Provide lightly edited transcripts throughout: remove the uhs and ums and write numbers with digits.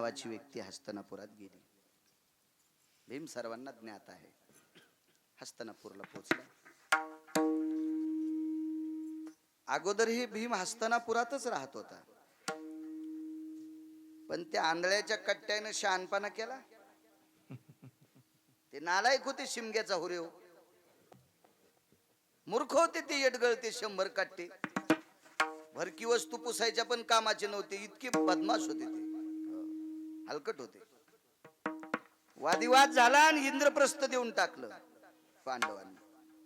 नावाची व्यक्ती हस्तनापुरात गेली. भीम सर्वांना ज्ञात आहे. हस्तनापूरला पोहोचला. अगोदरही भीम हस्तनापुरातच राहत होता, पण त्या आंधळ्याच्या कट्ट्यानं शहाणपणा केला. ते नालायक होते, शिमग्याचा हुरेव मूर्ख होते ते, येडगळते 100 कट्टे. भरकी वस्तू पुसायच्या पण कामाचे नव्हते, इतके बदमाश होते ते, हलकट होते. वादिवाद झाला आणि इंद्रप्रस्थ देऊन टाकलं पांडवांनी.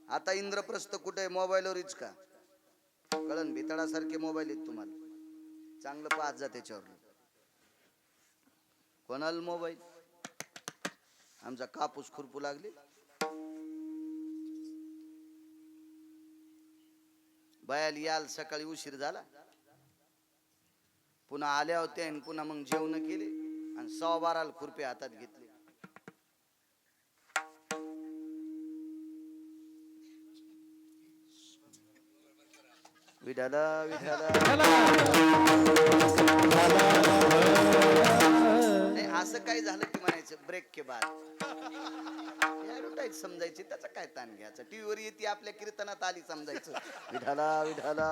आता इंद्रप्रस्थ कुठे? मोबाईलवरच का? कळण भितडासारखे मोबाईल आहेत तुम्हाला, चांगलं पाहत जा त्याच्यावर. कोणाला मोबाईल? आमचा कापूस खुरपू लागले. बायाला याल सकाळी उशीर झाला, पुन्हा आल्या होत्या आणि पुन्हा मग जेवण केले आणि 12:15 खुरपे हातात घेतले. विठाला विठाला. नाही असं काय झालं की म्हणायचं ब्रेक के बाद समजायची, त्याचा काय ताण घ्यायचा. टीव्हीवर येते आपल्या कीर्तनात आली समजायचं. विठाला विठाला.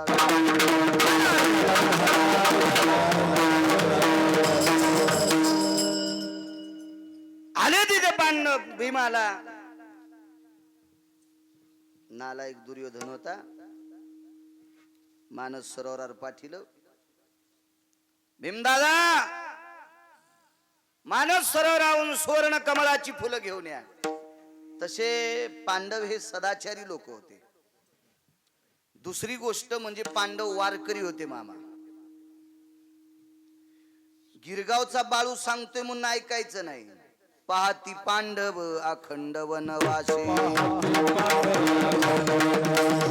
आले तिथे पांडव भीमाला. नालायक दुर्योधन होता. मानस सरोवरावर पाठीलं. भीमदादा, मानस सरोवरावरून सुवर्ण कमळाची फुलं घेऊन या. तसे पांडव हे सदाचारी लोक होते. दुसरी गोष्ट म्हणजे पांडव वारकरी होते मामा. गिरगावचा बाळू सांगतोय म्हणून ऐकायचं नाही. पाहती पांडव अखंड वनवासी,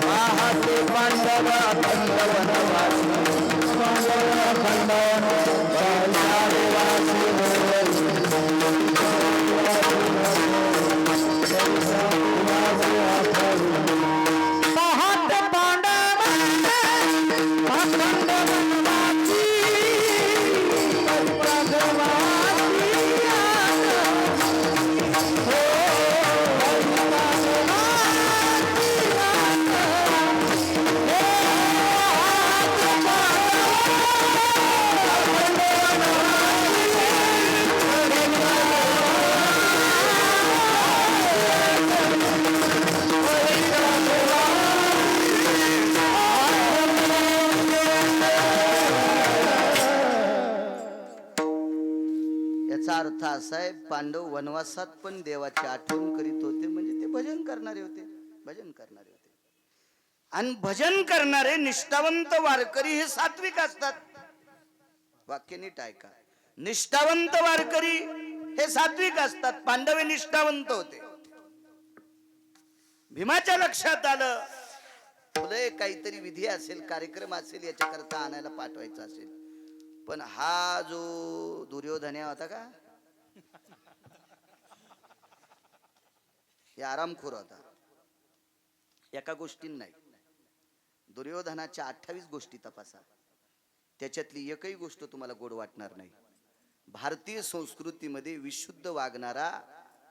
पाहते पांडव अखंड वनवासी, अर्थ असा आहे, पांडव वनवासात पण देवाची आठवण करीत होते. म्हणजे ते भजन करणारे होते, भजन करणारे होते. आणि भजन करणारे निष्ठावंत वारकरी हे सात्विक असतात. वाक्य नीट ऐका, निष्ठावंत वारकरी हे सात्विक असतात. पांडव हे निष्ठावंत होते. भीमाच्या लक्षात आलं, तुला काहीतरी विधी असेल, कार्यक्रम असेल, याच्याकरता आणायला पाठवायचं असेल. पण हा जो दुर्योधन होता का, हे आरामखोर होता. एका गोष्टी नाही, दुर्योधनाच्या 28 गोष्टी तपासा, त्याच्यातली एकही गोष्ट तुम्हाला गोड वाटणार नाही. भारतीय संस्कृतीमध्ये विशुद्ध वागणारा,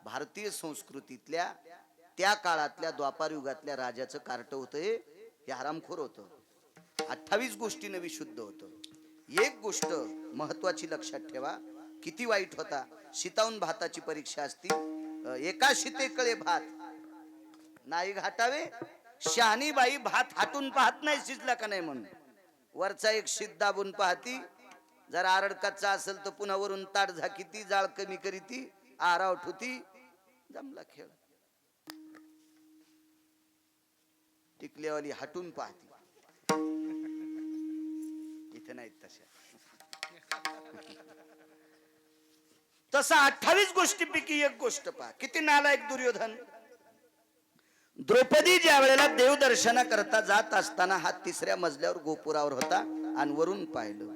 भारतीय संस्कृतीतल्या त्या काळातल्या द्वापार युगातल्या राजाचं कार्ट होतं हे आरामखोर होतं. 28 गोष्टीने विशुद्ध होतं. एक गोष्ट महत्वाची लक्षात ठेवा, किती वाईट होता. शितावून भाताची परीक्षा असती. एका शितेकळे भात नाही घाटावे. शहाणी बाई भात हाटून पाहत नाही शिजला का नाही म्हणून. वरचा एक शीत दाबून पाहती, जर आरडकाचा असेल तर पुन्हा वरून ताट झाकीती, जाळ कमी करीती, आराव ठुती, जमला खेळ. टिकल्यावाली हाटून पाहती. इथे नाहीत तशा. तसा 28 गोष्टीपैकी एक गोष्ट पहा, किती नालायक दुर्योधन. द्रौपदी ज्या वेळेला देवदर्शना करता जात असताना हा 3ऱ्या मजल्यावर गोपुरावर होता आणि वरून पाहिलं,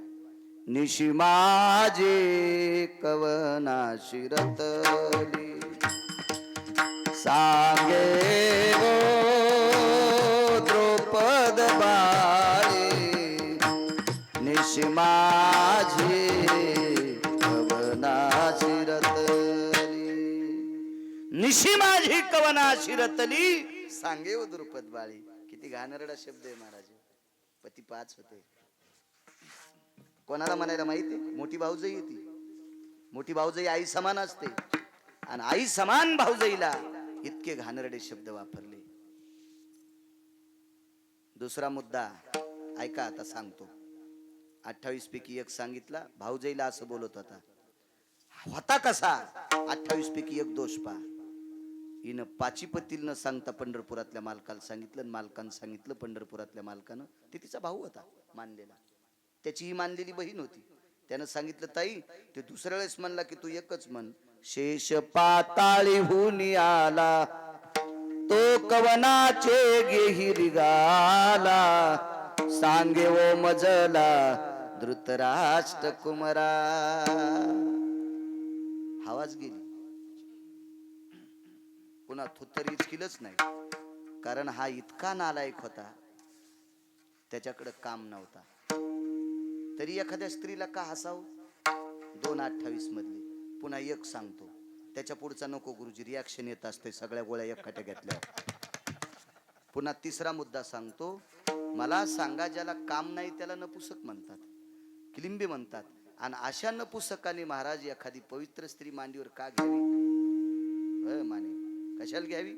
निशी माझे कवना शिरतली, सांगे गो द्रौपद बाळे, निशी माझे कवन निशी माझी कवना शिरतली सांगे व द्रुपद बाळी. किती घाणेरडा शब्द आहे महाराज. पती 5 होते. कोणाला म्हणायला माहिती? मोठी भाऊजाई ती. मोठी भाऊजाई आई समान असते आणि आई समान भाऊजाईला इतके घाणेरडे शब्द वापरले. दुसरा मुद्दा ऐका, आता सांगतो. 28 पैकी 1 सांगितला. भाऊजाईला असं बोलत होता. होता कसा? 28 पैकी 1 दोष पा. हिनं पाचीपतील न सांगता पंढरपुरातल्या मालकाला सांगितलं, मालकानं सांगितलं पंढरपुरातल्या मालकानं. ते तिचा भाऊ होता मानलेला, त्याची ही मानलेली बहीण होती. त्यानं सांगितलं, ताई ते दुसऱ्या वेळेस म्हणला की तू एकच म्हण, शेष पाताळीहून आला तो कवनाचे गेही गाला, सांगे ओ मजला धृतराष्ट्र कुमारा. हवाच गेली. पुन्हा थुत्तरीच केलंच नाही, कारण हा इतका नालायक होता, त्याच्याकडे काम नव्हता. तरी एखाद्या स्त्रीला का हसावं? 2:28 मधली. पुन्हा 1 सांगतो, त्याच्या पुढचा नको गुरुजी, रिॲक्शन येत असते सगळ्या गोळ्या एकखाट्या घेतल्यावर. पुन्हा 3रा मुद्दा सांगतो. मला सांगा, ज्याला काम नाही त्याला नपुसक म्हणतात, किलिंबी म्हणतात. आणि अशा नपुसकाने महाराज एखादी पवित्र स्त्री मांडीवर का घ्यावी? माने कशाला घ्यावी?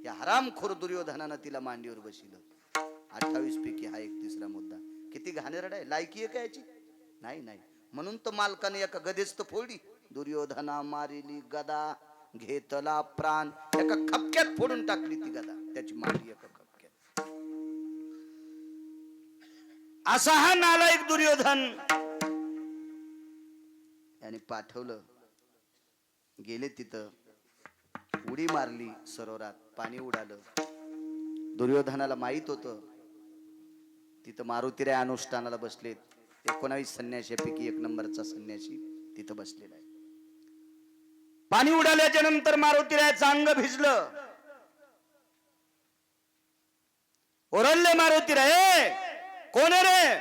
या हरामखोर दुर्योधनानं तिला मांडीवर बसिलं. 28 पैकी हा 1 3रा मुद्दा. किती घाणेरडा आहे. लायकी आहे का याची? नाही नाही. म्हणून तर मालकाने एका गदेस्त फोडली. दुर्योधना मारिली गदा घेतला प्राण. एका खपक्यात फोडून टाकली ती गदा, त्याची मांडी एका खपक्यात. असा हा नालायक दुर्योधन. याने पाठवलं, गेले तिथं, उडी मारली सरोवरात, पाणी उडालं. दुर्योधनाला माहित होतं तिथं मारुतीराय अनुष्ठानाला बसलेत. 19 संन्याशापैकी 1 नंबरचा संन्याशी तिथं बसलेला आहे. पाणी उडाल्याच्या नंतर मारुतीरायाचं अंग भिजलं. ओरडले मारुतीराय, कोण आहे रे?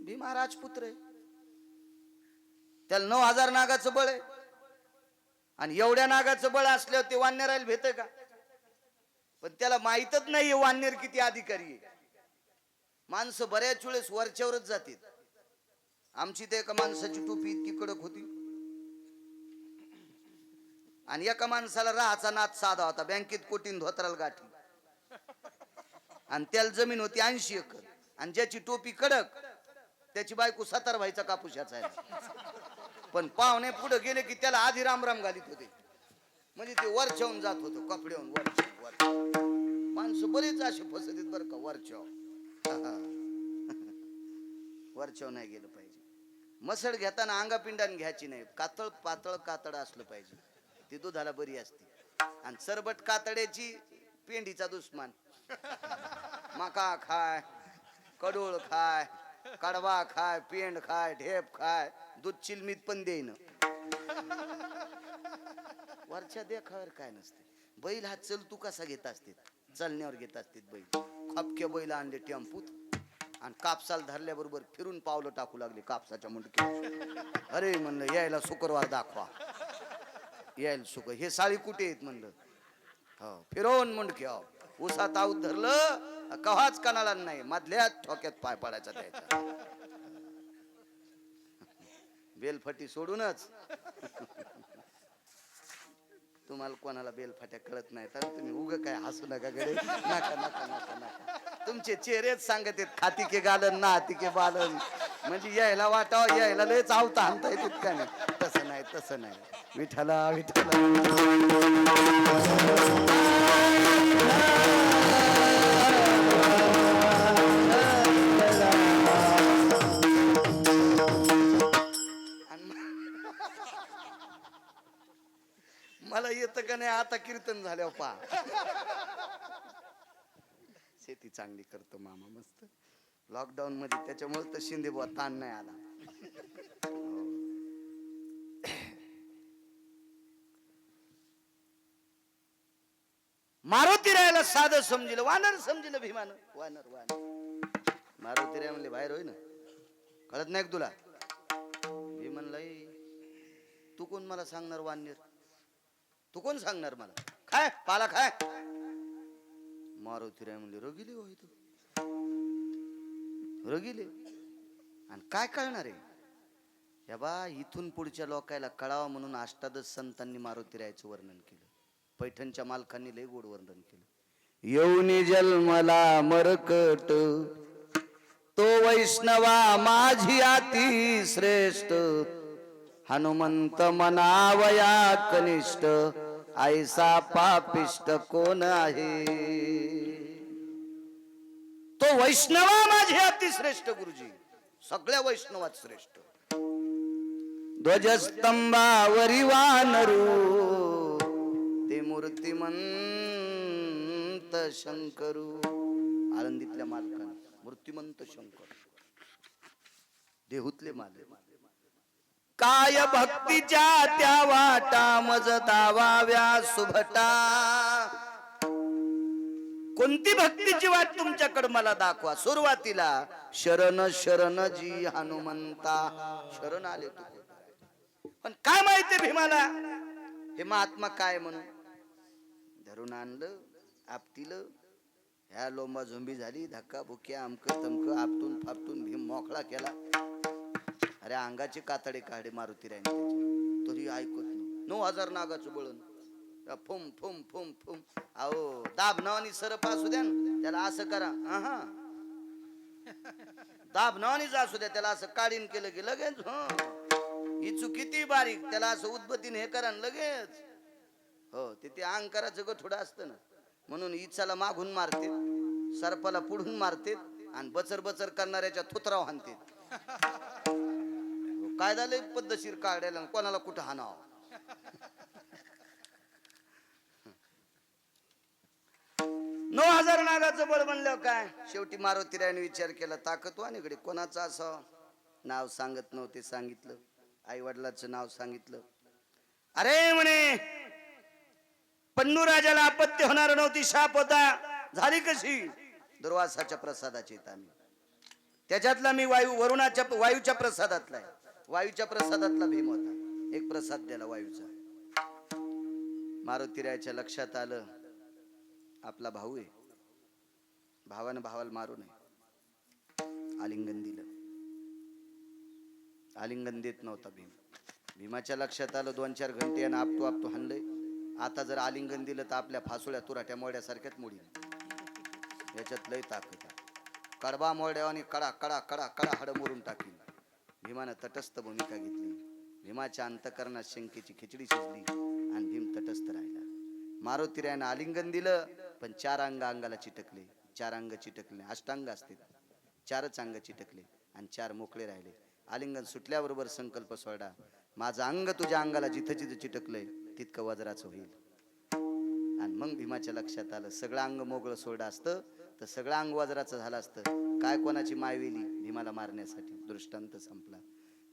भीमा राजपुत्र आहे. त्याला 9000 नागाचं बळ आहे. आणि एवढ्या नागाचं बळ असल्यावर ते वानरायला भेटय का? पण त्याला माहितच नाही वानर किती अधिकारी आहे. माणसं बऱ्याच वेळेस वरच्यावरच जातील. आमची ते एका माणसाची टोपी इतकी कडक होती आणि एका माणसाला राहाचा नाद साधा होता. बँकेत कोटीन धोत्राला गाठी आणि त्याला जमीन होती 80 एकर. आणि ज्याची टोपी कडक त्याची बायको 17 भाईचा कापूस आहे. पण पाहुणे पुढे गेले की त्याला आधी रामराम घालीत होते. म्हणजे ते वरच्याहून जात होतं, कपड्याहून वर. माणसं बरेच असे फसत बरं का वरच्याव. वरच्याव नाही गेलं पाहिजे. मसळ घेताना अंगापिंडाने घ्यायची नाही. कातळ पातळ कातड असलं पाहिजे, ती दुधाला बरी असते. आणि सरबट कातड्याची पेंडीचा दुश्मन. मका खाय, कडोळ खाय, कडवा खाय, पेंड खाय, ढेप खाय, दूध चिलमीत पण देईन. वरच्या देखावर काय नसते. बैल हा चल तू कसा घेत असते, चलण्यावर घेत असते बैल. खपके बैल आणले टेम्पूत आणि कापसाला धरल्याबरोबर फिरून पावलं टाकू लागले कापसाच्या मुंडकी. अरे म्हणलं यायला शुक्रवार दाखवा, यायला शुक्र. हे साळी कुठे येत म्हणलं. हो फिरवून मुंडकी. हो उसात आऊत धरलं कव्हाच कणाला नाही, मधल्याच ठोक्यात पाय पडायचा त्याच्या. बेलफटी सोडूनच. तुम्हाला कोणाला बेलफाट्या कळत नाही तर तुम्ही उग काय हसू नका गडे. नका नका नका नका. तुमचे चेहरेच सांगत आहेत खाती के गालन ना हाती के बालन. म्हणजे यायला वाटावं, यायला लयच आवता आणता येत का नाही. तसं नाही तसं नाही. विठ्ठला विठ्ठला. मला येतं का नाही आता कीर्तन झाल्यावर पा. शेती चांगली करतो मामा मस्त लॉकडाऊन मध्ये, त्याच्यामुळे तर शिंदे बुवा ताण नाही आला. मारुतीरायाला साधं समजिलं, वानर समजिलं भीमानं. वानर वानर. मारुतीराय म्हणले बाहेर होय ना, कळत नाही तुला? भीम म्हणलं तू कोण मला सांगणार वानर? तू कोण सांगणार मला? खाय पाला खाय. मारुतीराय म्हणले रगिले हो इथं, रगिले. आणि काय कळणार आहे या बा, इथून पुढच्या लोकायला कळावं म्हणून अष्टादश संतांनी मारुतीरायाचं वर्णन केलं. पैठणच्या मालकांनी लय गोड वर्णन केलं. येऊनी जन्मला मरकट, तो वैष्णवा माझी अति श्रेष्ठ, हनुमंत मनावया कनिष्ठ, ऐसा पापिष्ट कोण आहे. तो वैष्णवा माझी अति श्रेष्ठ गुरुजी, सगळ्या वैष्णवात श्रेष्ठ. ध्वजस्तंभावरी वानरू, ते मूर्तिमंत शंकरू. आळंदीतल्या मालकाने मूर्तिमंत शंकर, देहूतले मालक. काय भक्तीच्या त्या वाटा, मज दावाव्या सुभटा. कोणती भक्तीची वाट तुमच्याकडे मला दाखवा. सुरुवातीला शरण शरण जी हनुमंता, शरण आले तू. पण काय माहिती भीमाला हे महात्मा काय म्हणून धरून आणलं, आपटीलं. ह्या लोंबा झोंबी झाली, धक्का बुक्या अमक तमक, आपटून फापटून भीम मोकळा केला. अरे अंगाचे कातडे काढे मारुतीरायने त्याचे, तरी ऐकत नाही. 9000 नागाचं बळण, फुम फुम फुम फुम. अहो दाबनावानी सरप असू द्या ना, त्याला असं करा. दाबनावानी असू द्या, त्याला असं काढीन केलं की लगेच इचू किती बारीक, त्याला असं उद्बत्तीने हे करा लगेच. हो ते अंकाराचं गठोडं असतं ना, म्हणून इचाला मागून मारते, सरपाला पुढून मारते, आणि बचर बचर करणाऱ्याच्या थुतराव हाणते. काय झालंय पद्धतशीर काढायला, कोणाला कुठं हाणावं. 9000 नागाचं बळ म्हणलं काय. शेवटी मारुतीरायाने विचार केला, ताकदवानीकडे कोणाचं असावं. नाव सांगत नव्हते, सांगितलं. आई वडिलाचं नाव सांगितलं. अरे म्हणे पन्नू राजाला आपत्ती होणार नव्हती, शाप होता. झाली कशी? दुर्वासाच्या प्रसादाची आम्ही, त्याच्यातला मी वरुणाच्या वायूच्या प्रसादातला आहे. वायूच्या प्रसादातला भीम होता. एक प्रसाद दिला वायूचा. मारुतीरायाच्या लक्षात आलं आपला भाऊ आहे, भावानं भावाला मारू नये. आलिंगन दिलं. आलिंगन देत नव्हता भीम. भीमाच्या लक्षात आलं 2-4 घंटे यानं आपटू आपटू हाणलंय. आता जर आलिंगन दिलं तर आपल्या फासोळ्या तुराट्या मोड्यासारख्याच मोडी. याच्यात लय ताकद आहे. कडबा मोड्यावानी कडा कडा कडा कडा हाड मोडून टाकली. भीमानं तटस्थ भूमिका घेतली. भीमाच्या अंतकरणात शंकेची खिचडी शिजली आणि भीम तटस्थ राहिला. मारुतीरायानं आलिंगन दिलं, पण 4 अंगाला चिटकले. 4 अंग चिटकले, अष्टांग असते, 4च अंग चिटकले आणि 4 मोकळे राहिले. आलिंगन सुटल्याबरोबर संकल्प सोडा, माझं अंग तुझ्या अंगाला जिथं जिथं चिटकलंय तितकं वज्राचं होईल. आणि मग भीमाच्या लक्षात आलं, सगळं अंग मोगळं सोडलं असतं तर सगळं अंग वज्राचं झालं असतं. काय कोणाची मायवेली भीमाला मारण्यासाठी. दृष्टांत संपला.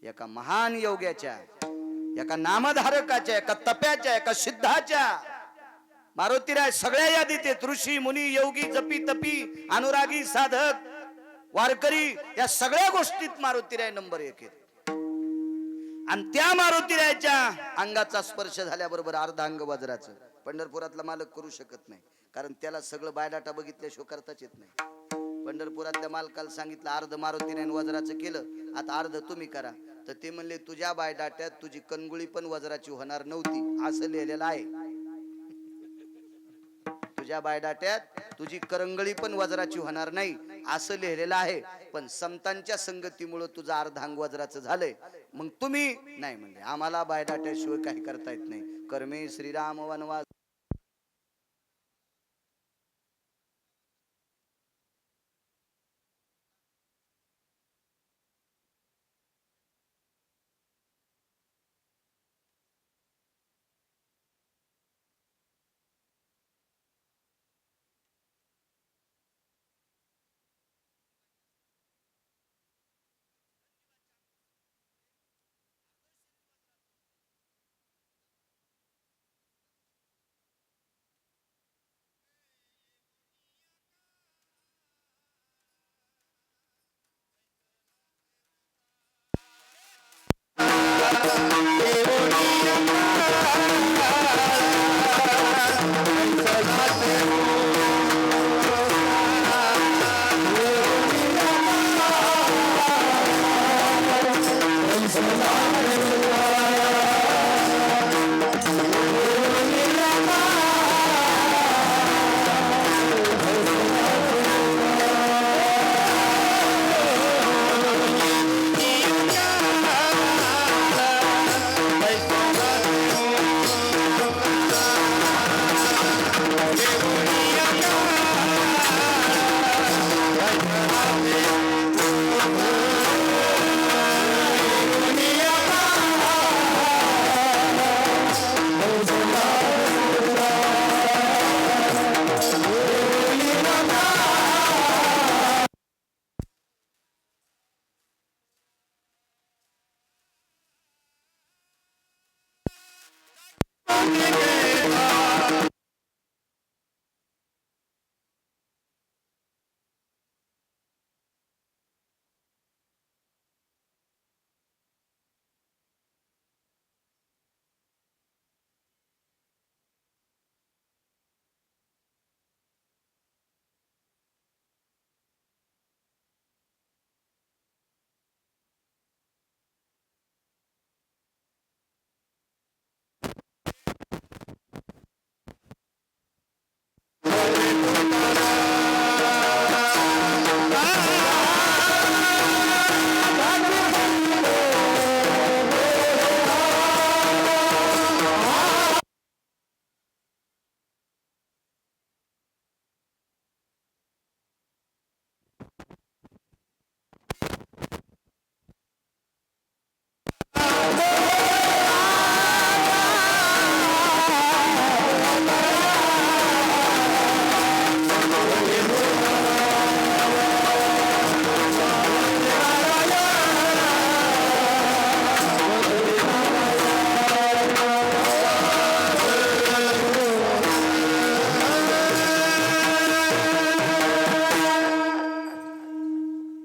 एका महान योग्याच्या, एका नामधारकाच्या, एका तप्याच्या, एका सिद्धाच्या, मारुतीराय सगळ्या यादीत आहेत. ऋषी मुनी योगी जपी तपी अनुरागी साधक वारकरी, या सगळ्या गोष्टीत मारुतीराय नंबर 1 आहेत. आणि त्या मारुतीरायाच्या अंगाचा स्पर्श झाल्याबरोबर अर्धांग वज्राचं. पंढरपुरातला मालक करू शकत नाही, कारण त्याला सगळं बायोडाटा बघितल्याशिवाय करताच येत नाही. पंढरपुरातल्या मालकाला सांगितलं अर्ध मारुतीरायाने वज्राचं केलं, आता अर्ध तुम्ही करा. तर ते म्हणले तुझ्या बायोडाट्यात तुझी कणगुळी पण वज्राची होणार नव्हती असं लिहिलेलं आहे. तुझ्या बायोडाट्यात तुझी करंगळी पण वज्राची होणार नाही असं लिहिलेलं आहे. पण संतांच्या संगतीमुळे तुझं अर्धांग वज्राचं झालंय. मग तुम्ही नाही म्हणले, आम्हाला बायोडाट्याशिवाय काही करता येत नाही. कर्मे श्रीराम वनवास.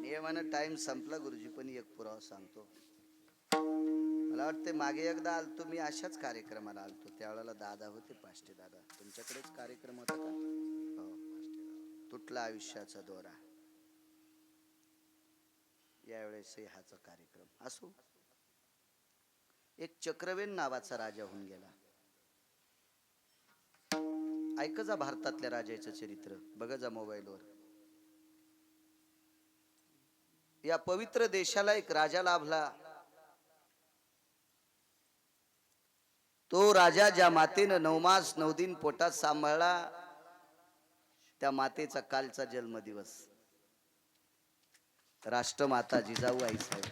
नियमानं टाइम संपला गुरुजी, पण एक पुरावा सांगतो. मला वाटते मागे एकदा आलतो मी, अशाच कार्यक्रमाला आलतो. त्यावेळेला दादा होते, पाष्टे दादा. तुमच्याकडेच कार्यक्रम होता का? हो. तुटला आयुष्याचा दोरा. यावेळेस हाचा कार्यक्रम असो. एक चक्रवेन नावाचा राजा होऊन गेला. ऐक जा भारतातल्या राजाचं चरित्र, बघा जा मोबाईलवर. या पवित्र देशाला एक राजा लाभला. तो राजा ज्या मातेनं 9 मास 9 दिन पोटात सांभाळला, त्या मातेचा कालचा जन्मदिवस. राष्ट्रमाता जिजाऊ आई साहेब.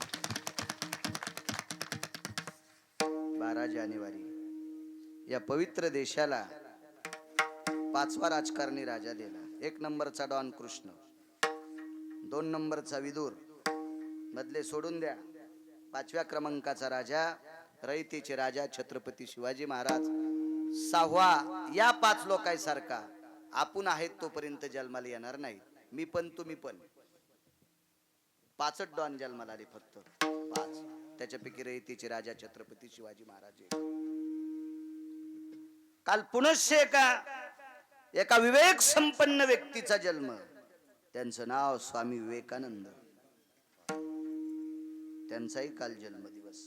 12 जानेवारी. या पवित्र देशाला 5वा राजकारणी राजा दिला. 1 नंबरचा डॉन कृष्ण, 2 नंबरचा विदुर, मधले सोडून द्या. 5व्या क्रमांकाचा राजा रयतेचे राजा छत्रपती शिवाजी महाराज. 6वा या 5 लोकांसारखा आपण आहेत तोपर्यंत जन्माला येणार नाही. मी पण तुम्ही पण. 5च डॉन जन्माला आले, फक्त 5. त्याच्यापैकी रयतेचे राजा छत्रपती शिवाजी महाराज. काल पुनश्च एका विवेक संपन्न व्यक्तीचा जन्म. त्यांचं नाव स्वामी विवेकानंद. त्यांचाही काल जन्मदिवस.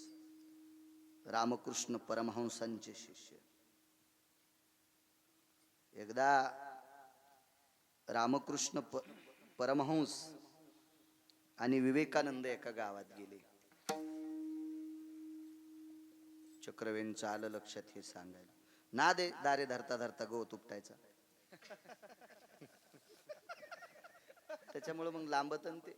रामकृष्ण परमहंसांचे शिष्य. एकदा रामकृष्ण परमहंस आणि विवेकानंद एका गावात गेले. चक्रवेंचं आलं लक्षात हे सांगायला. ना दे दारे धरता धरता गवत उपटायचा. त्याच्यामुळे मग लांबत ते.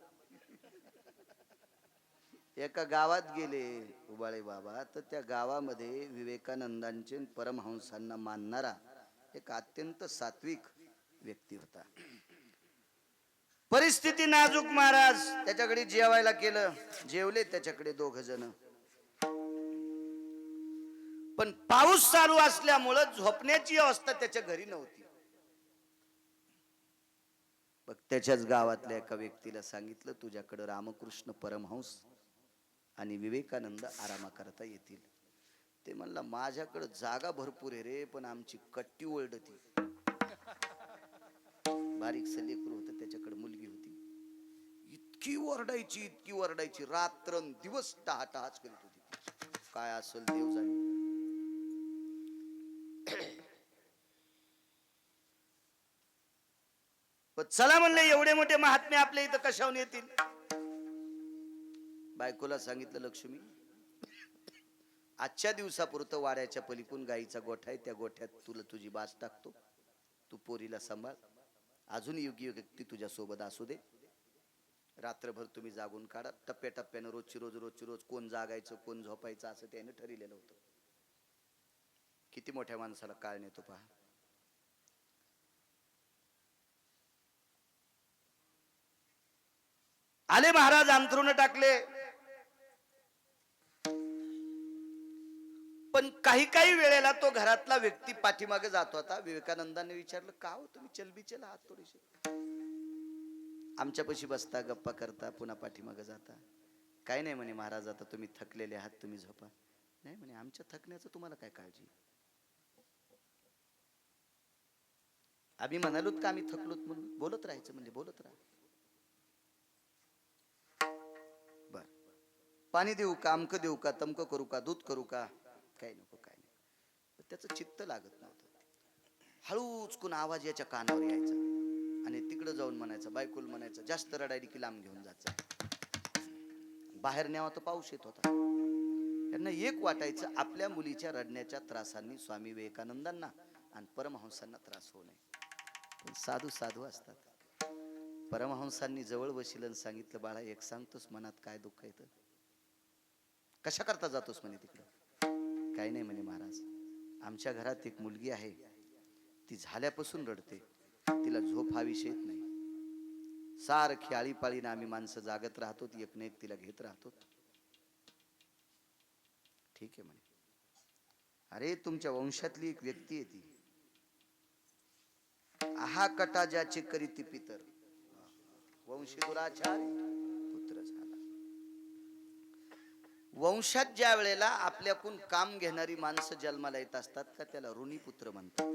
एका गावात गेले उबाळे बाबा, तर त्या गावामध्ये विवेकानंदांचे परमहंसांना मानणारा एक अत्यंत सात्विक व्यक्ती होता. परिस्थिती नाजूक. महाराज त्याच्याकडे जेवायला केलं. जेवले त्याच्याकडे 2 जण. पण पाऊस चालू असल्यामुळं झोपण्याची अवस्था त्याच्या घरी नव्हती. मग त्याच्याच गावातल्या एका व्यक्तीला सांगितलं, तुझ्याकडे रामकृष्ण परमहंस आणि विवेकानंद आरामा करता येतील. ते म्हणला, माझ्याकडे जागा भरपूर आहे रे, पण आमची कट्टी ओरडती. बारीक लेकरू होतं, त्याच्याकडे मुलगी होती. इतकी ओरडायची रात्रंदिवस टहाटहाच करीत होती ती. काय असेल देव जाणे. पण चला म्हणले एवढे मोठे महात्मे आपल्या इथं कशाहून येतील. बायकोला सांगितलं, लक्ष्मी आजच्या दिवसापुरतं वाड्याच्या पलीकडून गाईचा गोठा आहे, त्या गोठ्यात तुला तुझी बास टाकतो, तू पोरीला सांभाळ, अजून योग्य व्यक्ती तुझ्या सोबत असू दे, रात्रभर तुम्ही जागून काढा. टप्प्याटप्प्यानं रोजची रोज कोण जागायचं कोण झोपायचं असं त्याने ठरलेलं होतं. किती मोठ्या माणसाला काळ नेतो पहा. आले महाराज, अंथरुण टाकले. पण काही वेळेला तो घरातला व्यक्ती पाठीमागे जातो होता. विवेकानंदाने विचारलं, का हो तुम्ही चलबिचल आहात थोडेसे, आमच्यापाशी बसता गप्पा करता पुन्हा पाठीमागे जाता. काय नाही म्हणे महाराज, आता तुम्ही थकलेले आहात, तुम्ही झोपा. नाही म्हणे, आमच्या थकण्याचं तुम्हाला काय काळजी, आम्ही म्हणालोत का आम्ही थकलोत म्हणून. बोलत राहायचं म्हणजे बोलत राहा. बर, पाणी देऊ का, अमकं देऊ का, तमकं करू का, दूध करू का, काय नको काय नाही. त्याचं चित्त लागत नव्हतं. हळूच कोण आवाज याच्या कानावर यायचा आणि तिकडं जाऊन म्हणायचं, बायकोल म्हणायचं, जास्त रडायली की लांब घेऊन जायचं. बाहेर न्यावा तर पाऊस येत होता. त्यांना एक वाटायचं, आपल्या मुलीच्या रडण्याच्या त्रासांनी स्वामी विवेकानंदांना आणि परमहंसांना त्रास होऊ नये. पण साधू असतात. परमहंसांनी जवळ बसिलं सांगितलं, बाळा एक सांगतोस मनात काय दुःख येतं, कशा करता जातोस म्हणे तिकडं. काही नाही म्हणे महाराज, आमच्या घरात एक मुलगी आहे, ती झाल्यापासून रडते, तिला झोप हा विषय नाही, सारखी आळीपाळीनं आम्ही माणसं जागत राहतो, एक ना एक तिला घेत राहतो. ठीक आहे म्हणे. अरे तुमच्या वंशातली एक व्यक्ती आहे ती, आहा कटा ज्याचे करीती पितर, वंशी दुराचार पुत्र झाला. वंशात ज्या वेळेला आपल्याकडून काम घेणारी माणसं जन्माला येत असतात का, त्याला ऋणी पुत्र म्हणतात.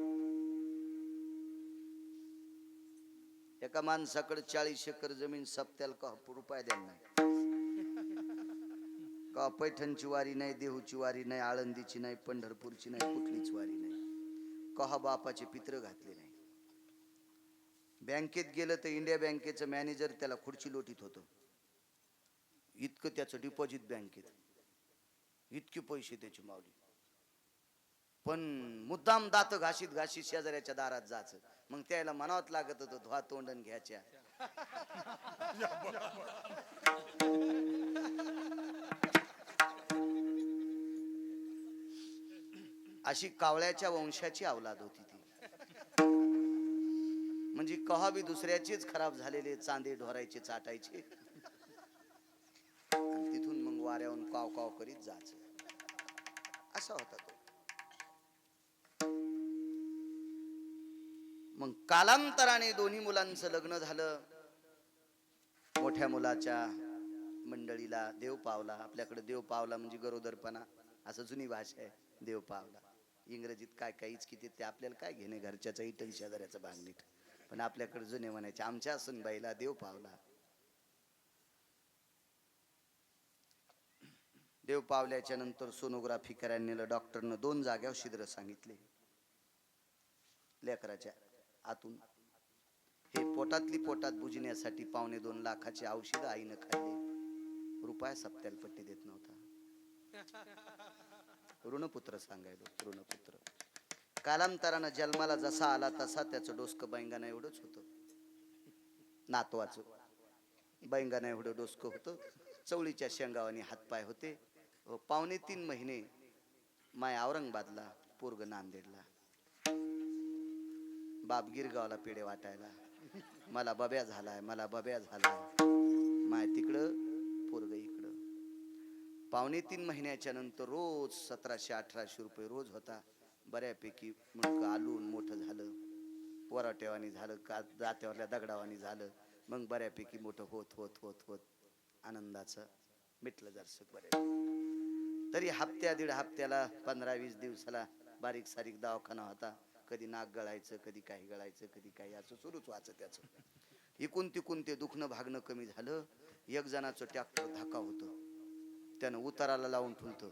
एका माणसाकडे 40 एकर जमीन, सप्त्याला का रुपया द्यायला नाही, का पैठणची वारी नाही, देहूची वारी नाही, आळंदीची नाही, पंढरपूरची नाही, कुठलीच वारी नाही, कहा बापाचे पित्र घातले नाही. बँकेत गेलं तर इंडिया बँकेचं मॅनेजर त्याला खुर्ची लोटीत होतो, इतकं त्याचं डिपॉझिट बँकेत, इतके पैसे त्याची मावली. पण मुद्दाम दात घाशीत शेजाऱ्याच्या दारात जायचं, मग त्याला म्हणावत लागत होतं, धुवा तोंडन घ्यायच्या. अशी कावळ्याच्या वंशाची अवलाद होती ती. म्हणजे कहा बी दुसऱ्याचेच खराब झालेले चांदे ढोरायचे चाटायचे, आणि तिथून मग वाऱ्याहून काव काव करीत जायचं. असा होता तो. मग कालांतराने दोन्ही मुलांचं लग्न झालं. मोठ्या मुलाच्या मंडळीला देव पावला. आपल्याकडे देव पावला म्हणजे गरोदरपणा, असं जुनी भाषा आहे. देव पावला इंग्रजीत काय काहीच किती, ते आपल्याला काय घेणे, घरच्याचा इटन शेजाऱ्याचा बांगणीट. पण आपल्याकडे जुने म्हणायचे, आमच्या सुनबाईला देव पावला. देव पावल्याच्या नंतर सोनोग्राफी करायला नेलं. डॉक्टरनं 2 जाग्यावर छिद्र सांगितले लेकराच्या आतून. हे पोटात बुजण्यासाठी 2.25 लाखाचे औषध आईनं खाल्ले. रुपया सप्त्याला पट्टी देत नव्हता. ऋणपुत्र सांगायलो, ऋणपुत्र. कालांतरानं जन्माला जसा आला तसा त्याचं डोसकं बैंगाना एवढंच होतं. नातवाचं बैंगाना एवढं डोसकं होतं. चवळीच्या शेंगावानी हातपाय होते. 2.5 महिने माय औरंगाबादला, पोरग नांदेडला. बाप गिरगावला पेढे वाटायला, मला बब्या झालाय, मला बब्या झालाय. माय तिकडं, पोरग इकडं. 2.5 महिन्याच्या नंतर रोज 1700-1800 रुपये रोज होता. बऱ्यापैकी मुलगा आलून मोठं झालं, वराटेवानी झालं, का जात्यावरल्या दगडावानी झालं. मग बऱ्यापैकी मोठं होत होत होत होत आनंदाचं मिटलं जरसं बऱ्या. तरी दीड हप्त्याला 15-20 दिवसाला बारीक सारीक दवाखाना होता. कधी नाक गळायचं, कधी काही गळायचं, कधी काही, असं सुरूच व्हायचं त्याचं. इकून तिकून ते दुखणं भागणं कमी झालं. एक जणाचं ट्रॅक्टर धाका होतं, त्यानं उताराला लावून ठुलतं.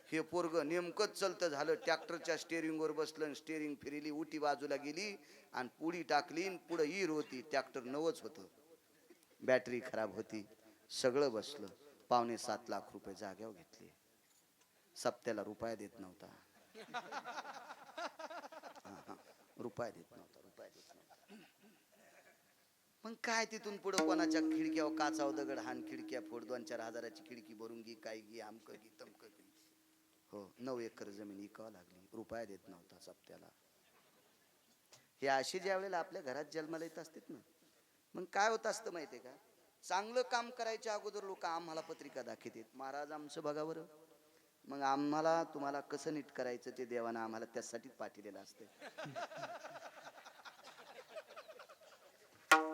हे पोरग नेमकंच चलतं झालं, ट्रॅक्टरच्या स्टेअरिंगवर बसलं, स्टेअरिंग फिरली, उटी बाजूला गेली आणि पुढी टाकली, पुढं ईर होती, ट्रॅक्टर नवच होतं, बॅटरी खराब होती, सगळं बसलं. 7.25 लाख रुपये जाग्यावर घेतले. सप्त्याला रुपया देत नव्हता. रुपया देत नव्हता. मग काय तिथून पुढे कोणाच्या खिडक्यावर काचाव दगड हान, खिडक्या फोड, 2-4 हजाराची खिडकी भरून घे, काय घे, आमक घे, तमक घे. हो, 9 एकर जमीन विकावं लागली, रुपया देत नव्हता सप्त्याला. हे अशी ज्या वेळेला आपल्या घरात जन्माला येत असतात ना, मग काय होत असतं माहितीये का, चांगलं काम करायच्या अगोदर लोक आम्हाला पत्रिका दाखवतात, महाराज आमचं बघा बरं. मग आम्हाला तुम्हाला कसं नीट करायचं ते देवानं आम्हाला त्यासाठीच पाठवलेलं असतं.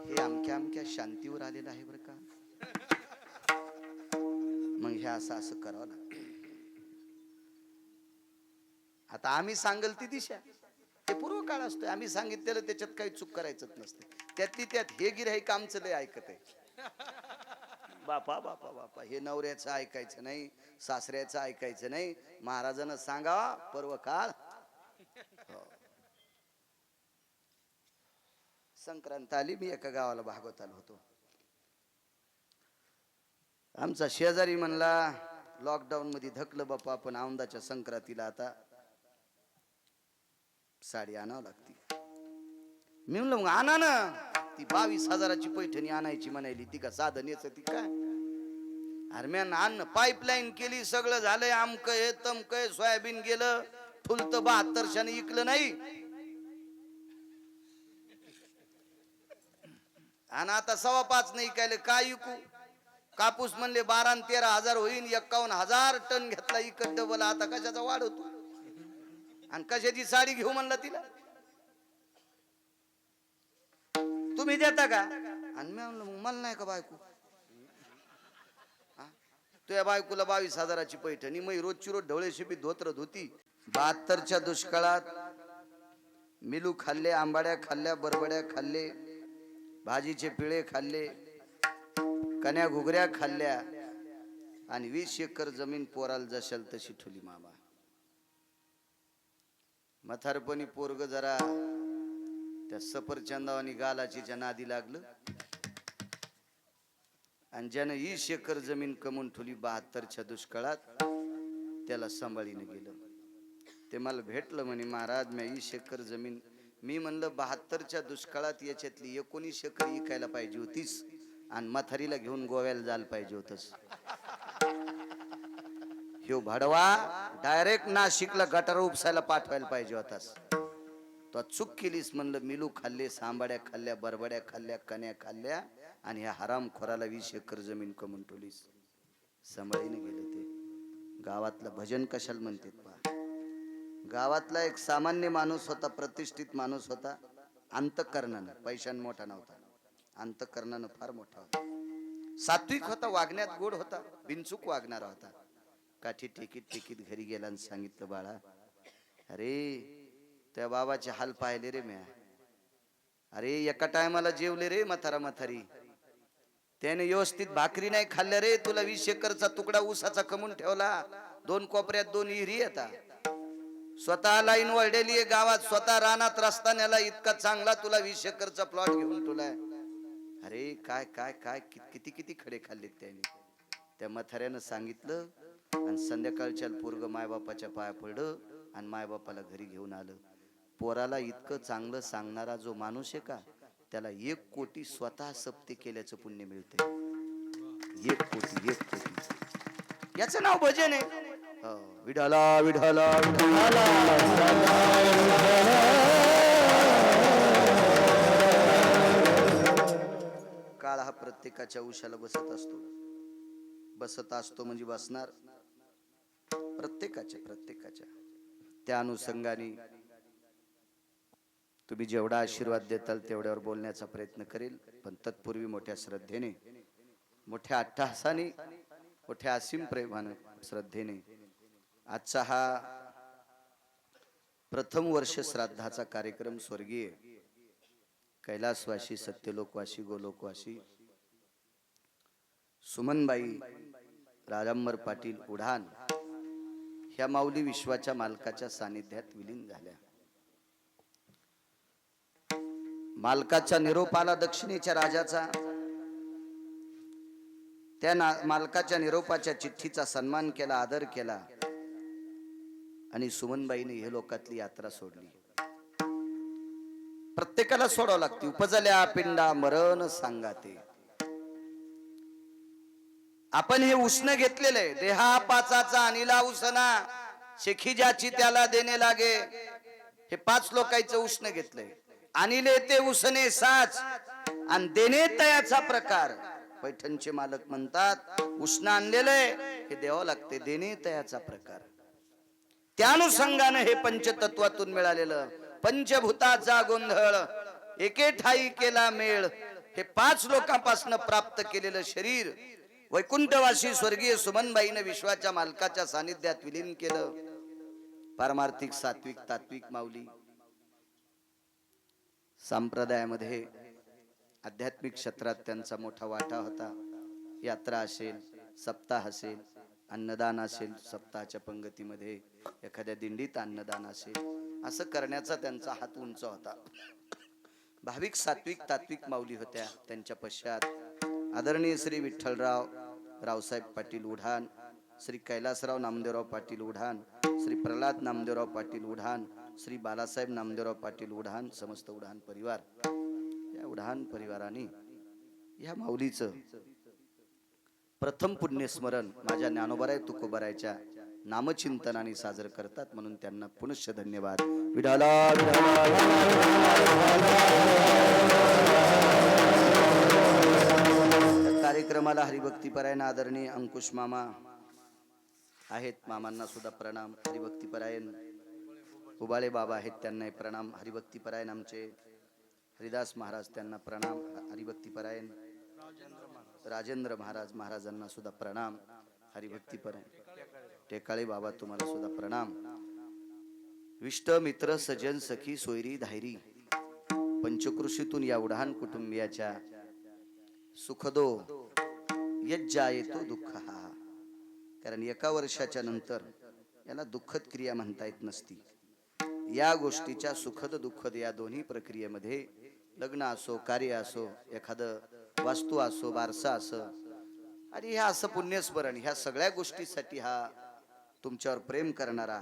हे अमक्या अमक्या शांतीवर आलेलं आहे बरं का. मग हे असं करावं लागतं. आता आम्ही सांगल ती दिशा, ते पूर्व काळ असतोय, आम्ही सांगितलेलं त्याच्यात काही चूक करायचंच नसते. त्यातली त्यात हे गिऱ्हाईक आमचं लय ऐकत आहे. बापा बापा बापा, हे नवऱ्याचं ऐकायचं नाही, सासऱ्याचं ऐकायचं नाही, महाराजांना सांगा पर्व काळ. संक्रांत आली, मी एका गावाला भागवताला होतो. आमचा शेजारी म्हणला लॉकडाऊन मध्ये धकलं बापा, पण औंदाच्या संक्रांतीला आता साडी आणावं लागती. मी म्हणलं मग आणा ना. ती 22,000ची पैठणी आणायची म्हणायली, ती का साधन याच ती काय. अरम्यान अन्न पाईपलाईन केली, सगळं झालंय, आमकय तमकय, सोयाबीन गेलं, फुलत 7200 इकलं नाही. आणि आता 5.25 नाही इकायला, काय इकू. कापूस म्हणले 12 आणि 13,000 होईन, 51,000 टन घेतला इकत डबल. आता कशाचा वाढ होतो आणि कशाची साडी घेऊ म्हणला तिला. तुम्ही देता का. आणि मी म्हणलं मग मला नाही का बायको. तुझ्या बायकोला 22,000ची पैठणी, मग रोजची रोज ढवळे शिपी धोत्र धोती. 72च्या दुष्काळात मिलू खाल्ले, आंबाड्या खाल्ल्या, बरबड्या खाल्ले, भाजीचे पिळे खाल्ले, कन्या घुगऱ्या खाल्ल्या, आणि 20 एकर जमीन पोराला जशाल तशी ठुली मामा. म्हातारपणी पोरग जरा त्या सफरचंदावानी गालाचीच्या नादी लागलं, आणि ज्यानं 20 एकर जमीन कमवून ठेवली 72च्या दुष्काळात, त्याला सांभाळीने गेलं. ते मला भेटलं म्हणे, महाराज मी 20 एकर जमीन. मी म्हणलं 72च्या दुष्काळात याच्यातली 19 एकर इकायला पाहिजे होतीस, आणि म्हातारीला घेऊन गोव्याला जायला पाहिजे होतस. ह्यो भाडवा डायरेक्ट नाशिकला गटार उपसायला पाठवायला पाहिजे होतास. तो चूक केलीस म्हणलं. मिलू खाल्ले, सांबाड्या खाल्ल्या, बरबड्या खाल्ल्या, कन्या खाल्ल्या, आणि ह्या हराम खोराला 20 एकर जमीन कमवून ठेवलीस. सांभाळीने गेले ते. गावातलं भजन कशाला म्हणतात पहा. गावातला एक सामान्य माणूस होता, प्रतिष्ठित माणूस होता, अंतःकरणानं, पैशान मोठा नव्हता, अंतःकरणानं फार मोठा होता. सात्विक होता, वागण्यात गोड होता, बिनचूक वागणारा होता. काठी टेकीत घरी गेला आणि सांगितलं, बाळा अरे त्या बाबाचे हाल पाहिले रे म्या. अरे एका टायमाला जेवले रे म्हातारी. त्याने व्यवस्थित भाकरी नाही खाल्ल्या रे. तुला 20 एकरचा तुकडा ऊसाचा कमवून ठेवला, 2 कोपऱ्यात 2 विहिरी येतात, स्वतः लाईन वळलेली आहे गावात, स्वतः रानात रस्ता नेला इतका चांगला, तुला 20 एकरचा प्लॉट घेऊन तुलाय. अरे काय काय काय किती खडे खाल्लेत त्याने. त्या म्हाताऱ्यानं सांगितलं, आणि संध्याकाळच्या पोरग मायबापाच्या पाया पडलं आणि मायबापाला घरी घेऊन आलं. पोराला इतकं चांगलं सांगणारा जो माणूस आहे का, त्याला 1 कोटी स्वतः सप्ते केल्याचं पुण्य मिळते. 1 कोटी याचं नाव भजन आहे. विठाला विठाला विठाला. काळ हा प्रत्येकाच्या उशाला बसत असतो म्हणजे बसणार प्रत्येकाच्या. त्या अनुषंगाने तुम्ही जेवढा आशीर्वाद देताल तेवढ्यावर बोलण्याचा प्रयत्न करेल, पण तत्पूर्वी मोठ्या श्रद्धेने, मोठ्या अट्टहासाने, मोठ्या असीम प्रेमाने, श्रद्धेने आजचा हा प्रथम वर्ष श्राद्धाचा कार्यक्रम स्वर्गीय कैलासवासी, सत्यलोकवासी, गोलोकवासी सुमनबाई राजांबर पाटील उढाण ह्या माऊली विश्वाच्या मालकाच्या सानिध्यात विलीन झाल्या. मालकाच्या निरोप आला दक्षिणेच्या राजाचा. त्या मालकाच्या निरोपाच्या चिठ्ठीचा सन्मान केला, आदर केला आणि सुमनबाईने हे लोकातली यात्रा सोडली. प्रत्येकाला सोडावं लागते. उपजल्या पिंडा मरण सांगाते. आपण हे उष्ण घेतलेलं आहे. देहा पाचाचा अनिला उसना शेखी ज्याची त्याला देणे लागे. हे 5 लोकांचं उष्ण घेतलंय. अनिले ते उसने साच आणि देणे तयाचा प्रकार. पैठणचे मालक म्हणतात उष्ण आणलेलंय हे द्यावं लागते. देणे तयाचा प्रकार. त्या अनुषंगाने हे पंचतत्वातून मिळालेलं पंचभूताचा गोंधळ एके ठाई केला मेळ. हे 5 लोकांपासून प्राप्त केलेलं शरीर वैकुंठवासी स्वर्गीय सुमनबाईने विश्वाच्या मालकाच्या सानिध्यात विलीन केलं. पारमार्थिक सात्विक तात्विक माऊली संप्रदायामध्ये आध्यात्मिक क्षेत्रात त्यांचा मोठा वाटा होता. यात्रा असेल, सप्ताह असेल, अन्नदान असेल, सप्ताहाच्या पंगतीमध्ये एखाद्या दिंडीत अन्नदान असेल, असं करण्याचा त्यांचा हात उंच होता. भाविक सात्विक तात्विक माऊली होत्या. त्यांच्या पश्चात आदरणीय श्री विठ्ठलराव रावसाहेब पाटील उढाण, श्री कैलासराव नामदेवराव पाटील उढाण, श्री प्रल्हाद नामदेवराव पाटील उढाण, श्री बालासाहेब नामदेवराव पाटील उढाण, समस्त उढाण परिवार. या उढाण परिवाराने या माऊलीचं प्रथम पुण्यस्मरण माझ्या ज्ञानोबराय तुकोबरायच्या नामचिंतनाने साजर करतात. म्हणून त्यांना पुनश्च धन्यवाद. विठाला कार्यक्रमाला हरिभक्तीपरायण आदरणीय अंकुश मामा आहेत. मामांना सुद्धा प्रणाम. हरिभक्तीपरायण उबाळे बाबा आहेत, त्यांना प्रणाम. हरिभक्तीपरायण आमचे हरिदास महाराज, त्यांना प्रणाम. हरिभक्तीपरायण राजेंद्र महाराज, महाराजांना सुद्धा प्रणाम. हरिभक्तीपरायण टेकाळे बाबा, तुम्हाला सुद्धा प्रणाम. विष्ट मित्र सजन सखी सोयरी धायरी पंचकृषीतून या उढाण कुटुंबियाच्या सुखदो यज्जा येतो दुःख हा. कारण एका वर्षाच्या नंतर याला दुःखद क्रिया म्हणता येत नसती. या गोष्टीच्या सुखद दुःखद या दोन्ही प्रक्रियेमध्ये लग्न असो, कार्य असो, एखादं वास्तू असो, वारसा असो, आणि ह्या असं पुण्यस्मरण, ह्या सगळ्या गोष्टीसाठी हा तुमच्यावर प्रेम करणारा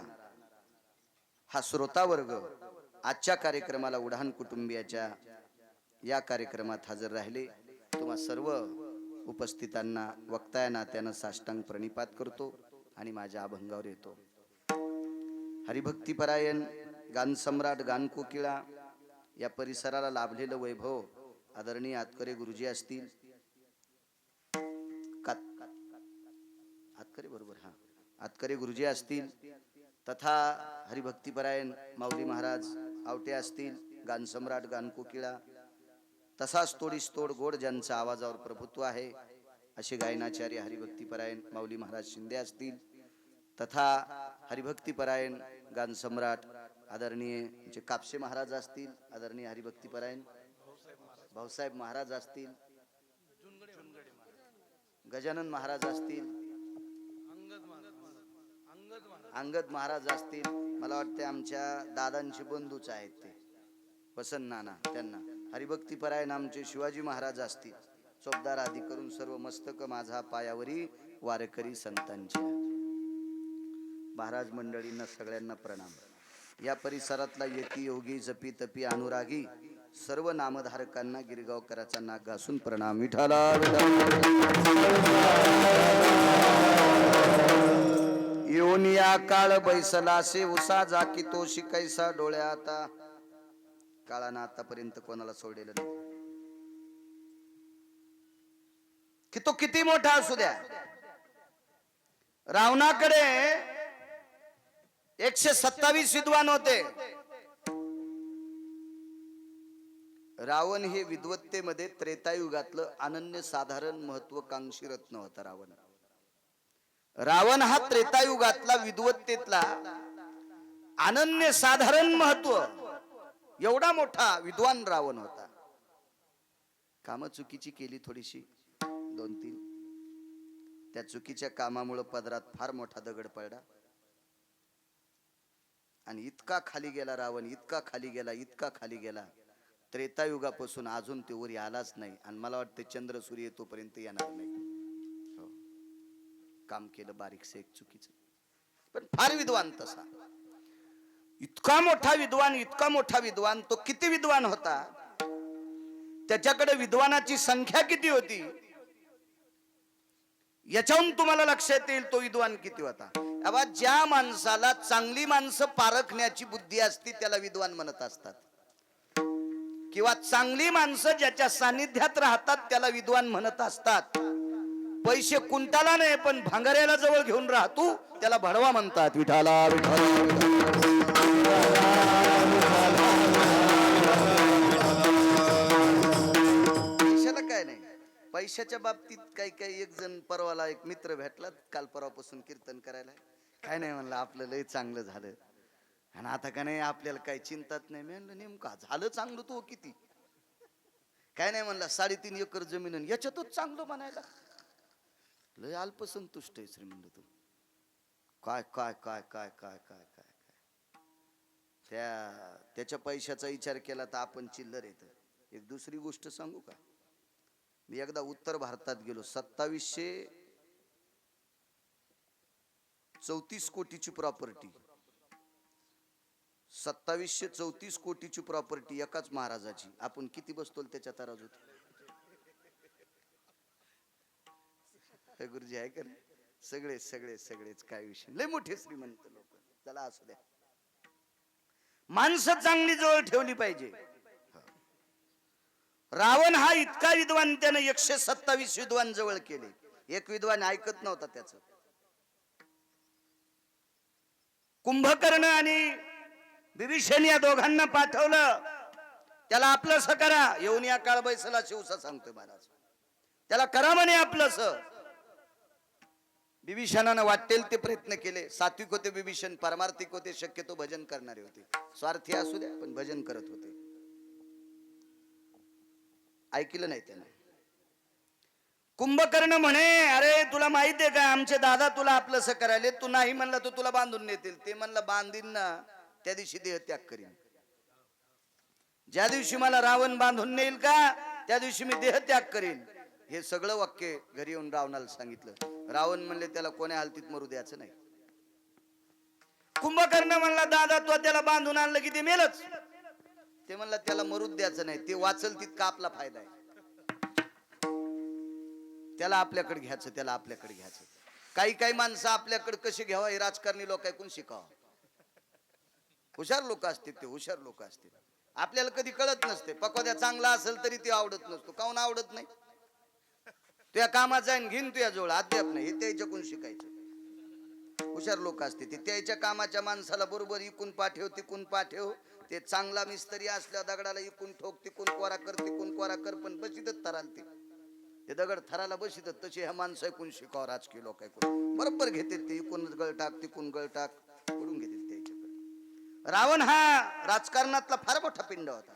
हा श्रोतावर्ग आजच्या कार्यक्रमाला उढाण कुटुंबियाच्या या कार्यक्रमात हजर राहिले. तुम्हा सर्व उपस्थितांना वक्ता या नात्यानं साष्टांग प्रणिपात करतो आणि माझ्या अभंगावर येतो. हरिभक्तीपरायण गानसम्राट गानकोकिळा या परिसराला लाभलेलं वैभव आदरणीय आतकरे गुरुजी असतील. आतकरे बरोबर, हा, आतकरे गुरुजी असतील, तथा हरिभक्तीपरायण माऊली महाराज आवटे असतील, गानसम्राट गानकोकिळा, तसाच तोडीस तोड गोड ज्यांचा आवाजावर प्रभुत्व आहे असे गायनाचार्य हरिभक्तीपरायण माऊली महाराज शिंदे असतील, तथा हरिभक्तीपरायण गानसम्राट आदरणीय जे कापसे महाराज असतील, आदरणीय हरिभक्तीपरायण भाऊसाहेब महाराज असतील, गजानन महाराज असतील, अंगद महाराज असतील. मला वाटते आमच्या दादांचे बंधूच आहेत ते वसंत नाना. त्यांना हरिभक्तीपरायण आमचे शिवाजी महाराज असतील. चोपदार आदी करून सर्व मस्तक माझा पायावरी वारकरी संतांच्या. महाराज मंडळींना सगळ्यांना प्रणाम. या परिसरातला यती योगी जपी तपी अनुरागी सर्व नामधारकांना गिरगावकराचा नाक घासून प्रणाम. विठाला येऊन या काळ बैसलासे उसा जाकी तो शिकायचा डोळ्यात. काळानं आतापर्यंत कोणाला सोडलेलं नाही. की तो किती मोठा असू द्या. रावणाकडे 127 विद्वान होते. रावण हे विद्वत्तेमध्ये त्रेतायुगातलं अनन्य साधारण महत्वकांक्षी रत्न होता. रावण हा त्रेतायुगातला विद्वत्तेतला अनन्य साधारण महत्व एवढा मोठा विद्वान रावण होता. काम चुकीची केली थोडीशी 2-3. त्या चुकीच्या कामामुळे पदरात फार मोठा दगड पडला आणि इतका खाली गेला रावण, इतका खाली गेला, इतका खाली गेला, त्रेतायुगापासून अजून ते वरी आलाच नाही. आणि मला वाटतं चंद्र सूर्य तोपर्यंत येणार नाही. हो. काम केलं बारीकसे एक चुकीचं, पण फार विद्वान तसा. इतका मोठा विद्वान, इतका मोठा विद्वान. तो किती विद्वान होता, त्याच्याकडे विद्वानाची संख्या किती होती याच्याहून तुम्हाला लक्षात येईल तो विद्वान किती होता. अबा, ज्या माणसाला चांगली माणसं पारखण्याची बुद्धी असते त्याला विद्वान म्हणत असतात, किंवा चांगली माणसं ज्याच्या सानिध्यात राहतात त्याला विद्वान म्हणत असतात. पैसे कुंटाला नाही पण भांगऱ्याला जवळ घेऊन राहतो त्याला भडवा म्हणतात. विठाला पैशाला काय नाही. पैशाच्या बाबतीत काही काही एक जण परवाला एक मित्र भेटला काल परवापासून कीर्तन करायला. काय नाही म्हणलं, आपलं लय चांगलं झालं आणि आता का नाही आपल्याला काही चिंताच नाही. मी म्हणलं नेमका झालं चांगलं तो किती? काय नाही म्हणला, 3.5 एकर जमीन, याच्यातच चांगलं म्हणायला. लय अल्पसंतुष्ट आहे श्री म्हणलं तू. काय काय काय काय काय काय काय त्याच्या पैशाचा विचार केला तर आपण चिल्लर येत. एक दुसरी गोष्ट सांगू का, मी एकदा उत्तर भारतात गेलो. 2734 कोटीची प्रॉपर्टी, 2734 कोटीची प्रॉपर्टी एकाच महाराजाची. आपण किती बसतो त्याच्या तराजूत? गुरुजी आहे का? सगळे सगळे सगळेच काय विषय, लय मोठे श्रीमंत लोक. चला असू द्या, माणसं चांगली जवळ ठेवली पाहिजे. रावण हा इतका विद्वान, त्याने 127 विद्वान जवळ केले. एक विद्वान ऐकत नव्हता त्याच. कुंभकर्ण आणि विभीषण या दोघांना पाठवलं, त्याला आपलंस करा. येऊन या काळ बैसला शिवसा सांगतोय महाराज, त्याला करा म्हणे आपलंस. विभीषणानं वाटेल ते प्रयत्न केले. सात्विक होते विभीषण, पारमार्थिक होते, शक्यतो भजन करणारे होते. स्वार्थी असू द्या पण भजन करत होते. ऐकलं नाही त्याने. कुंभकर्ण म्हणे, अरे तुला माहिती आहे का आमचे दादा तुला आपलंस करायले, तू नाही म्हणला तर तुला बांधून नेतील. ते म्हणलं बांधीन ना, त्या दिवशी देह त्याग करीन. ज्या दिवशी मला रावण बांधून नेईल का त्या दिवशी मी देह त्याग करीन. हे सगळं वाक्य घरी येऊन रावणाला सांगितलं. रावण म्हणले त्याला कोण्या हालतीत मरू द्यायचं नाही. कुंभकर्ण म्हणला दादा तो त्याला बांधून आणलं की ते मेलच. ते म्हणला त्याला मरूच द्यायचं नाही, ते वाचल तितका आपला फायदा आहे. त्याला आपल्याकडे घ्यायचं, त्याला आपल्याकडे घ्यायचं. काही काही माणसं आपल्याकडे कशी घ्यावा हे राजकारणी लोक ऐकून शिकावं. हुशार लोक असतील ते, हुशार लोक असतील. आपल्याला कधी कळत नसते. पकोद्या चांगला असेल तरी ते आवडत नसतो. काऊन आवडत नाही? तुझ्या कामात जाईन घेईन तुझ्या जवळ, अद्याप नाही. हे त्याच्याकडून शिकायचं. हुशार लोक असते ते त्याच्या कामाच्या माणसाला बरोबर इकून पाठव तिकून पाठव. ते चांगला मिस्त्री असल्या दगडाला इकून ठोक, तिकून कोरा कर, तिकून कोरा कर, पण बशीतच थराल ते दगड थराला बशीतच. तसे ह्या माणसं ऐकून शिकावं. राजकीय लोक ऐकून बरोबर घेतील ते, इकून गळ टाक तिकून गळ टाक पडून घेतील त्याच्याकडे. रावण हा राजकारणातला फार मोठा पिंड होता.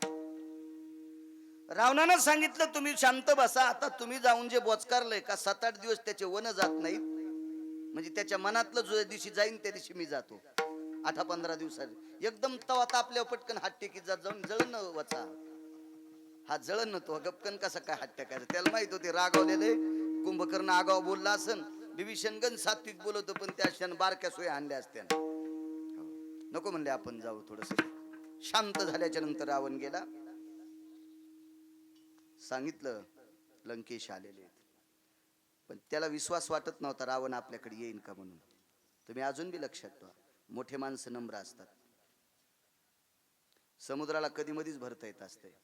रावणानं सांगितलं तुम्ही शांत बसा. आता तुम्ही जाऊन जे बोचकारलंय का 7-8 दिवस त्याचे वन जात नाहीत, म्हणजे त्याच्या मनातलं जो दिवशी जाईन त्या दिवशी मी जातो. 8-15 दिवसात एकदम तवा तापल्यावर पटकन हात टेकीत जात, जाऊन जळण वाचा. हा जळण तो गपकन कसा काय हात टाकायचा. त्याला माहित होते रागावलेले. कुंभकर्ण आगाव बोलला असन, विभीषण गण सात्विक बोलवतो, पण त्या क्षण बारक्या सोया आणल्या असत्या. नको म्हणले आपण जाऊ थोडस. शांत झाल्याच्या नंतर रावण गेला. सांगितलं लंकेश आलेले आहेत, पण त्याला विश्वास वाटत नव्हता रावण आपल्याकडे येईन का म्हणून. तुम्ही अजून बी लक्षात ठेवा, मोठे माणसं नम्र असतात. समुद्राला कधी मधीच भरता येत असते.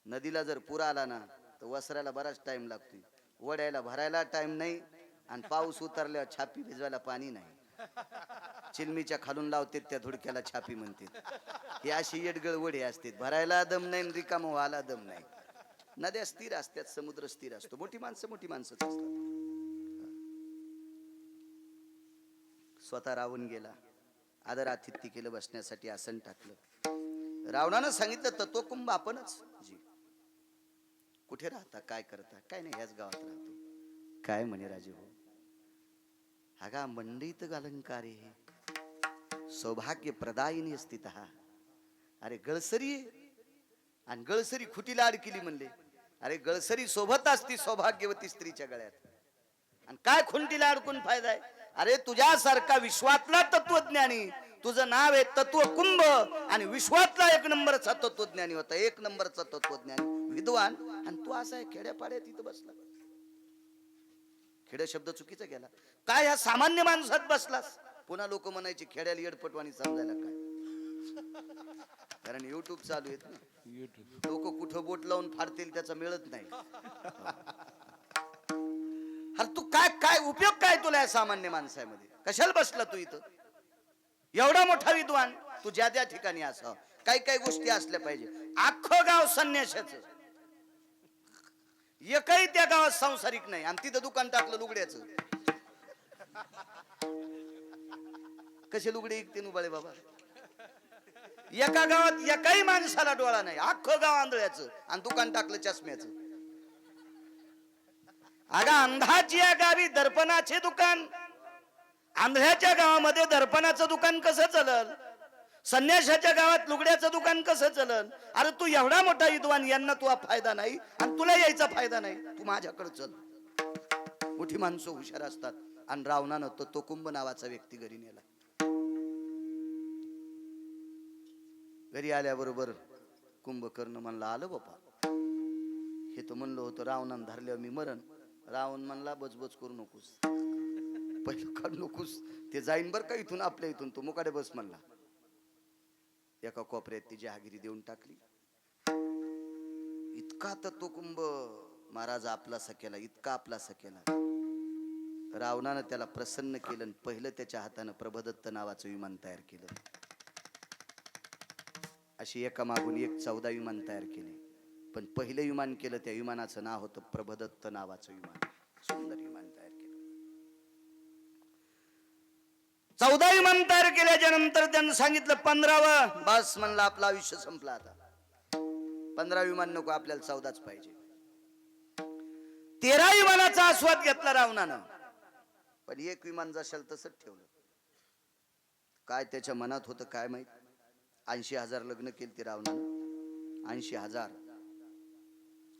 नदीला जर पूर आला ना तर वसरायला बराच टाइम लागतो, वड्याला भरायला टाइम नाही, आणि पाऊस उतरल्यावर छापी भिजवायला पाणी नाही. चिलमीच्या खालून लावते त्या धुडक्याला छापी म्हणते. ही अशी येडगळ वडे असते, भरायला दम नाही, रिकाम व्हायला दम नाही. नद्या स्थिर असतात, समुद्र स्थिर असतो. मोठी माणसंच असतात. स्वतः रावण गेला, आदर आतिथ्य केलं, बसण्यासाठी आसन टाकलं. रावणानं सांगितलं तत्वकुंभ आपणच जी. कुठे राहता, काय करता? काय नाही, ह्याच गावात राहतो. काय म्हणे राजे हो, अगा मंडित अलंकारे सौभाग्य प्रदायिनी स्थित. अरे गळसरी आणि गळसरी खुटीला अडकिली म्हणले. अरे गळसरी सोबत असती सौभाग्यवती स्त्रीच्या गळ्यात, आणि काय खुंटीला अडकून फायदा आहे. अरे तुझ्यासारखा विश्वातला तत्वज्ञानी, तुझं नाव आहे तत्व कुंभ, आणि विश्वातला एक नंबरचा तत्वज्ञानी होता, एक नंबरचा तत्वज्ञानी विद्वान, आणि तू असा आहे खेड्यापाड्यात इथं बसला. खेड्या शब्द चुकीचा गेला काय, ह्या सामान्य माणसात बसलास. पुन्हा लोक म्हणायचे खेड्याला येडपटवाणी समजायला काय, कारण युट्यूब चालू आहेत ना, लोक कुठं बोट लावून फाडतील त्याचा मिळत नाही. अरे तू काय काय उपयोग काय तुला या सामान्य माणसामध्ये, कशाला बसला तू इथं. एवढा मोठा विद्वान तू ज्या त्या ठिकाणी असावं, काही काही गोष्टी असल्या पाहिजे. अख्खं गाव संन्याशाचं, एकही त्या गावात संसारिक नाही, आणि तिथं दुकान टाकलं लुगड्याचं. कसे लुगडे इकते नुबाळे बाबा. एका गावात एकाही माणसाला डोळा नाही, अख्खं गाव आंधळ्याचं, आणि दुकान टाकलं चष्म्याचं. अगा अंधाची या गावी दर्पणाचे दुकान, आंधळ्याच्या गावामध्ये दर्पणाचं दुकान कसं चलल, संन्याशाच्या गावात लुगड्याचं दुकान कसं चलल. अरे तू एवढा मोठा विद्वान, यांना तुला फायदा नाही आणि तुला यायचा फायदा नाही, तू माझ्याकडे चल. मोठी माणसं हुशार असतात, आणि रावणानं तो कुंभ नावाचा व्यक्ती घरी नेला. घरी आल्याबरोबर कुंभकर्ण म्हणला, आलं बापा, हे तर म्हणलं होतं रावणानं धरल्यावर मी मरण. रावण म्हणला, बचबच करू नकोस, पहिलं काढ नकोस, ते जाईन बर का इथून, आपल्या इथून, तो मुकाडे बस म्हणला. एका कोपऱ्यात ती जहागिरी देऊन टाकली. इतका तर तो कुंभ महाराज आपलासा केला, इतका आपलासा केला. रावणानं त्याला प्रसन्न केलं, पहिलं त्याच्या हातानं प्रभदत्त नावाचं विमान तयार केलं. अशी एका मागून एक 14 विमान तयार केले, पण पहिलं विमान केलं त्या विमानाचं नाव होतं प्रभदत्त नावाचं विमान. सुंदर विमान तयार केलं. 14 विमान तयार केल्याच्या नंतर त्यांनी सांगितलं 15वं बस, म्हणलं आपलं आयुष्य संपलं आता, 15 विमान नको, आपल्याला 14च पाहिजे. 13 विमानाचा आस्वाद घेतला रावणानं, पण एक विमान जशाल तसंच ठेवलं. काय त्याच्या मनात होतं काय माहित. 80,000 लग्न केलते रावणानं, 80,000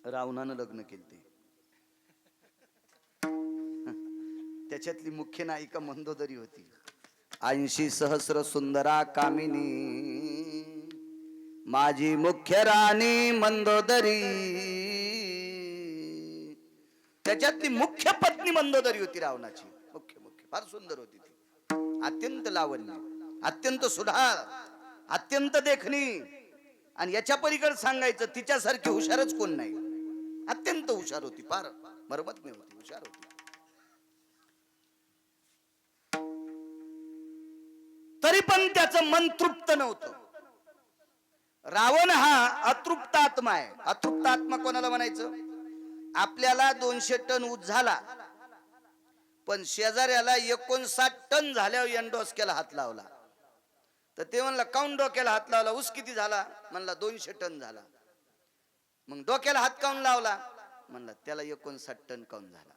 रावणानं लग्न केलते. त्याच्यातली मुख्य नायिका मंदोदरी होती. 80 सहस्र सुंदरा कामिनी, माझी मुख्य राणी मंदोदरी. त्याच्यातली मुख्य पत्नी मंदोदरी होती रावणाची. मुख्य फार सुंदर होती ती, अत्यंत लावण्य, अत्यंत सुधार, अत्यंत देखणी, आणि याच्या पलीकडे सांगायचं तिच्यासारखी हुशारच कोण नाही. अत्यंत हुशार होती, फार मर्मज्ञ होती, हुशार होती. तरी पण त्याचं मन तृप्त नव्हतं. रावण हा अतृप्त आत्मा आहे. अतृप्त आत्मा कोणाला म्हणायचं, आपल्याला 200 टन ऊस झाला, पण शेजाऱ्याला 59 टन झाल्यावर एंडोस्क्याला हात लावला, तर ते म्हणला काऊन डोक्याला हात लावला, ऊस किती झाला, म्हणला 200 टन झाला. मग डोक्याला हात काऊन लावला, म्हणला त्याला 59 टन काऊन झाला.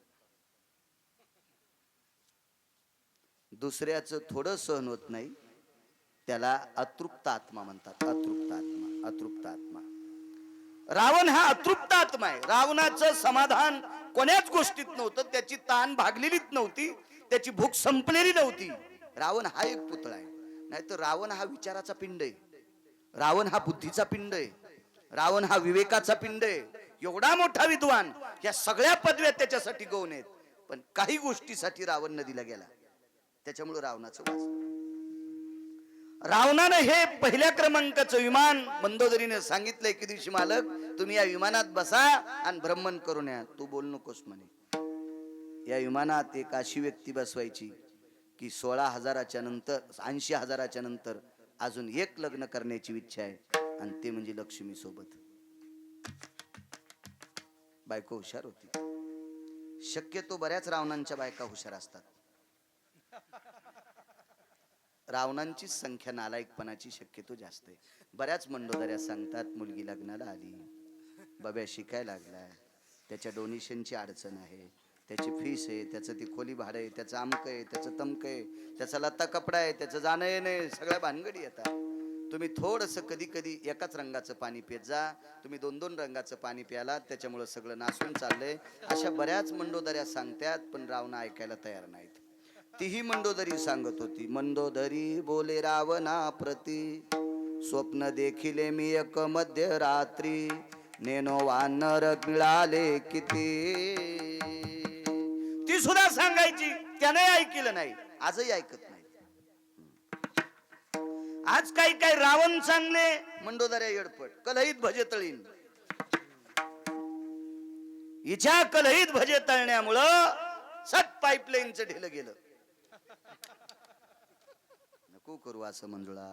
दुसऱ्याचं थोडं सहन होत नाही, त्याला अतृप्त आत्मा म्हणतात. अतृप्त आत्मा, अतृप्त आत्मा. रावण हा अतृप्त आत्मा आहे. रावणाचं समाधान कोण्याच गोष्टीत नव्हतं, त्याची ताण भागलेलीच नव्हती, त्याची भूक संपलेली नव्हती. रावण हा एक पुतळा आहे, नाहीतर रावण हा विचाराचा पिंड आहे, रावण हा बुद्धीचा पिंड आहे, रावण हा विवेकाचा पिंड आहे. एवढा मोठा विद्वान, या सगळ्या पदव्या त्याच्यासाठी गौण आहेत, पण काही गोष्टीसाठी रावण नदीला गेला, त्याच्यामुळे रावणाचं वाचलं. रावणानं हे पहिल्या क्रमांकाचं विमान मंदोदरीने सांगितलंय की दिवशी मालक तुम्ही या विमानात बसा आणि भ्रमण करून या. तू बोल नकोस म्हणे. या विमानात एक अशी व्यक्ती बसवायची की 16,000च्या नंतर 80,000च्या नंतर अजून एक लग्न करण्याची इच्छा आहे, आणि ते म्हणजे लक्ष्मी सोबत. बायको हुशार होती. शक्यतो बऱ्याच रावणांच्या बायका हुशार असतात. रावणांची संख्या नालायकपणाची शक्यतो जास्त आहे. बऱ्याच मंडोदऱ्या सांगतात मुलगी लग्नाला आली, बब्या शिकायला लागलाय, त्याच्या डोनेशनची अडचण आहे, त्याची फीस आहे, त्याचं ती खोली भाडं आहे, त्याचं आमक आहे, त्याचं तमक आहे, त्याचा लत्ता कपडा आहे, त्याचं जाणं येणं, सगळ्या भानगडी येतात. तुम्ही थोडंसं कधी कधी एकाच रंगाचं पाणी पित जा. तुम्ही 2-2 रंगाचं पाणी प्याला, त्याच्यामुळं सगळं नासून चाललंय. अशा बऱ्याच मंडोदऱ्या सांगतात, पण रावण ऐकायला तयार नाहीत. तीही मंडोदरी सांगत होती, मंडोदरी बोले रावणा प्रती, स्वप्न देखिले मी एक मध्यरात्री, नेनो वानर मिळाले किती. ती सुद्धा सांगायची, त्याने ऐकलं नाही, आजही ऐकत नाही. आज काही काही रावण चांगले, मंडोदऱ्या येडपट, कलहीत भजे तळीन. हिच्या कलहीत भजे तळण्यामुळं सट पाईपलाईनचं ढिलं गेलं. नको करू असं मंजुळा,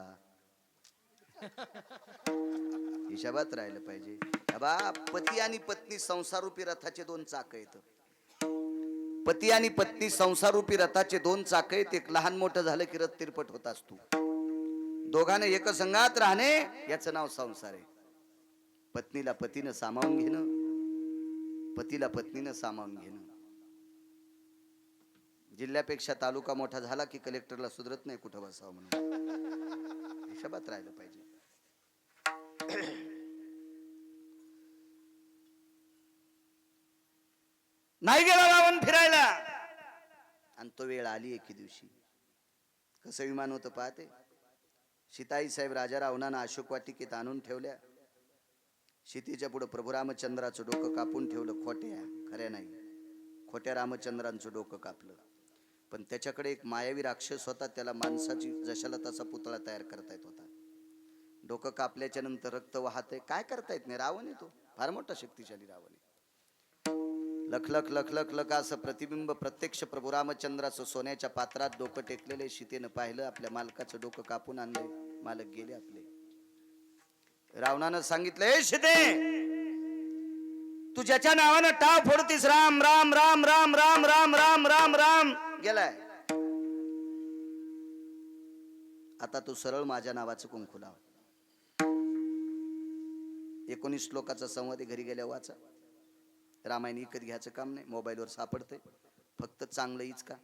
हिशाबात राहिलं पाहिजे. बा, पती आणि पत्नी संसारूपी रथाचे 2 चाक आहेत. पती आणि पत्नी संसारूपी रथाचे 2 चाक आहेत. एक लहान मोठं झालं की रथ तिरपट होत असतो. दोघांना एक संघात राहणे याचं नाव संसार आहे. पत्नीला पतीनं सामावून घेणं, पतीला पत्नीनं सामावून घेणं. जिल्ह्यापेक्षा तालुका मोठा झाला की कलेक्टरला सुधरत नाही कुठं बसावं म्हणून. हिशोबात राहिलं पाहिजे. नाही गेला रावण फिरायला, आणि तो वेळ आली एके दिवशी. कसं विमान होतं पाहते. सीताई साहेब राजा रावणानं अशोक वाटिकेत आणून ठेवल्या. सीतेच्या पुढे प्रभू रामचंद्राचं डोकं कापून ठेवलं. खोट्या, खऱ्या नाही, खोट्या रामचंद्रांचं डोकं कापलं. पण त्याच्याकडे एक मायावी राक्षस होता, त्याला माणसाची जशाला तसा पुतळा तयार करता येत होता. डोकं कापल्याच्या नंतर रक्त वाहतंय, काय करता येत नाही. रावण आहे तो, फार मोठा शक्तिशाली रावण आहे. लख लख लख लख लख असं प्रतिबिंब प्रत्यक्ष प्रभू रामचंद्राचं सोन्याच्या पात्रात डोकं टेकलेले. सीतेनं पाहिलं, आपल्या मालकाचं डोकं कापून आणलंय. मालक गेले आपले. रावणानं सांगितलं, हे सीते, तू ज्याच्या नावानं टाव फोडतीस, राम राम राम राम राम राम राम राम राम गेलाय. आता तू सरळ माझ्या नावाचं कुंकू लाव. 19 श्लोकाचा संवाद घरी गेल्या वाचा. रामायण विकत घ्यायचं काम नाही, मोबाईलवर सापडते. फक्त चांगलं इचका.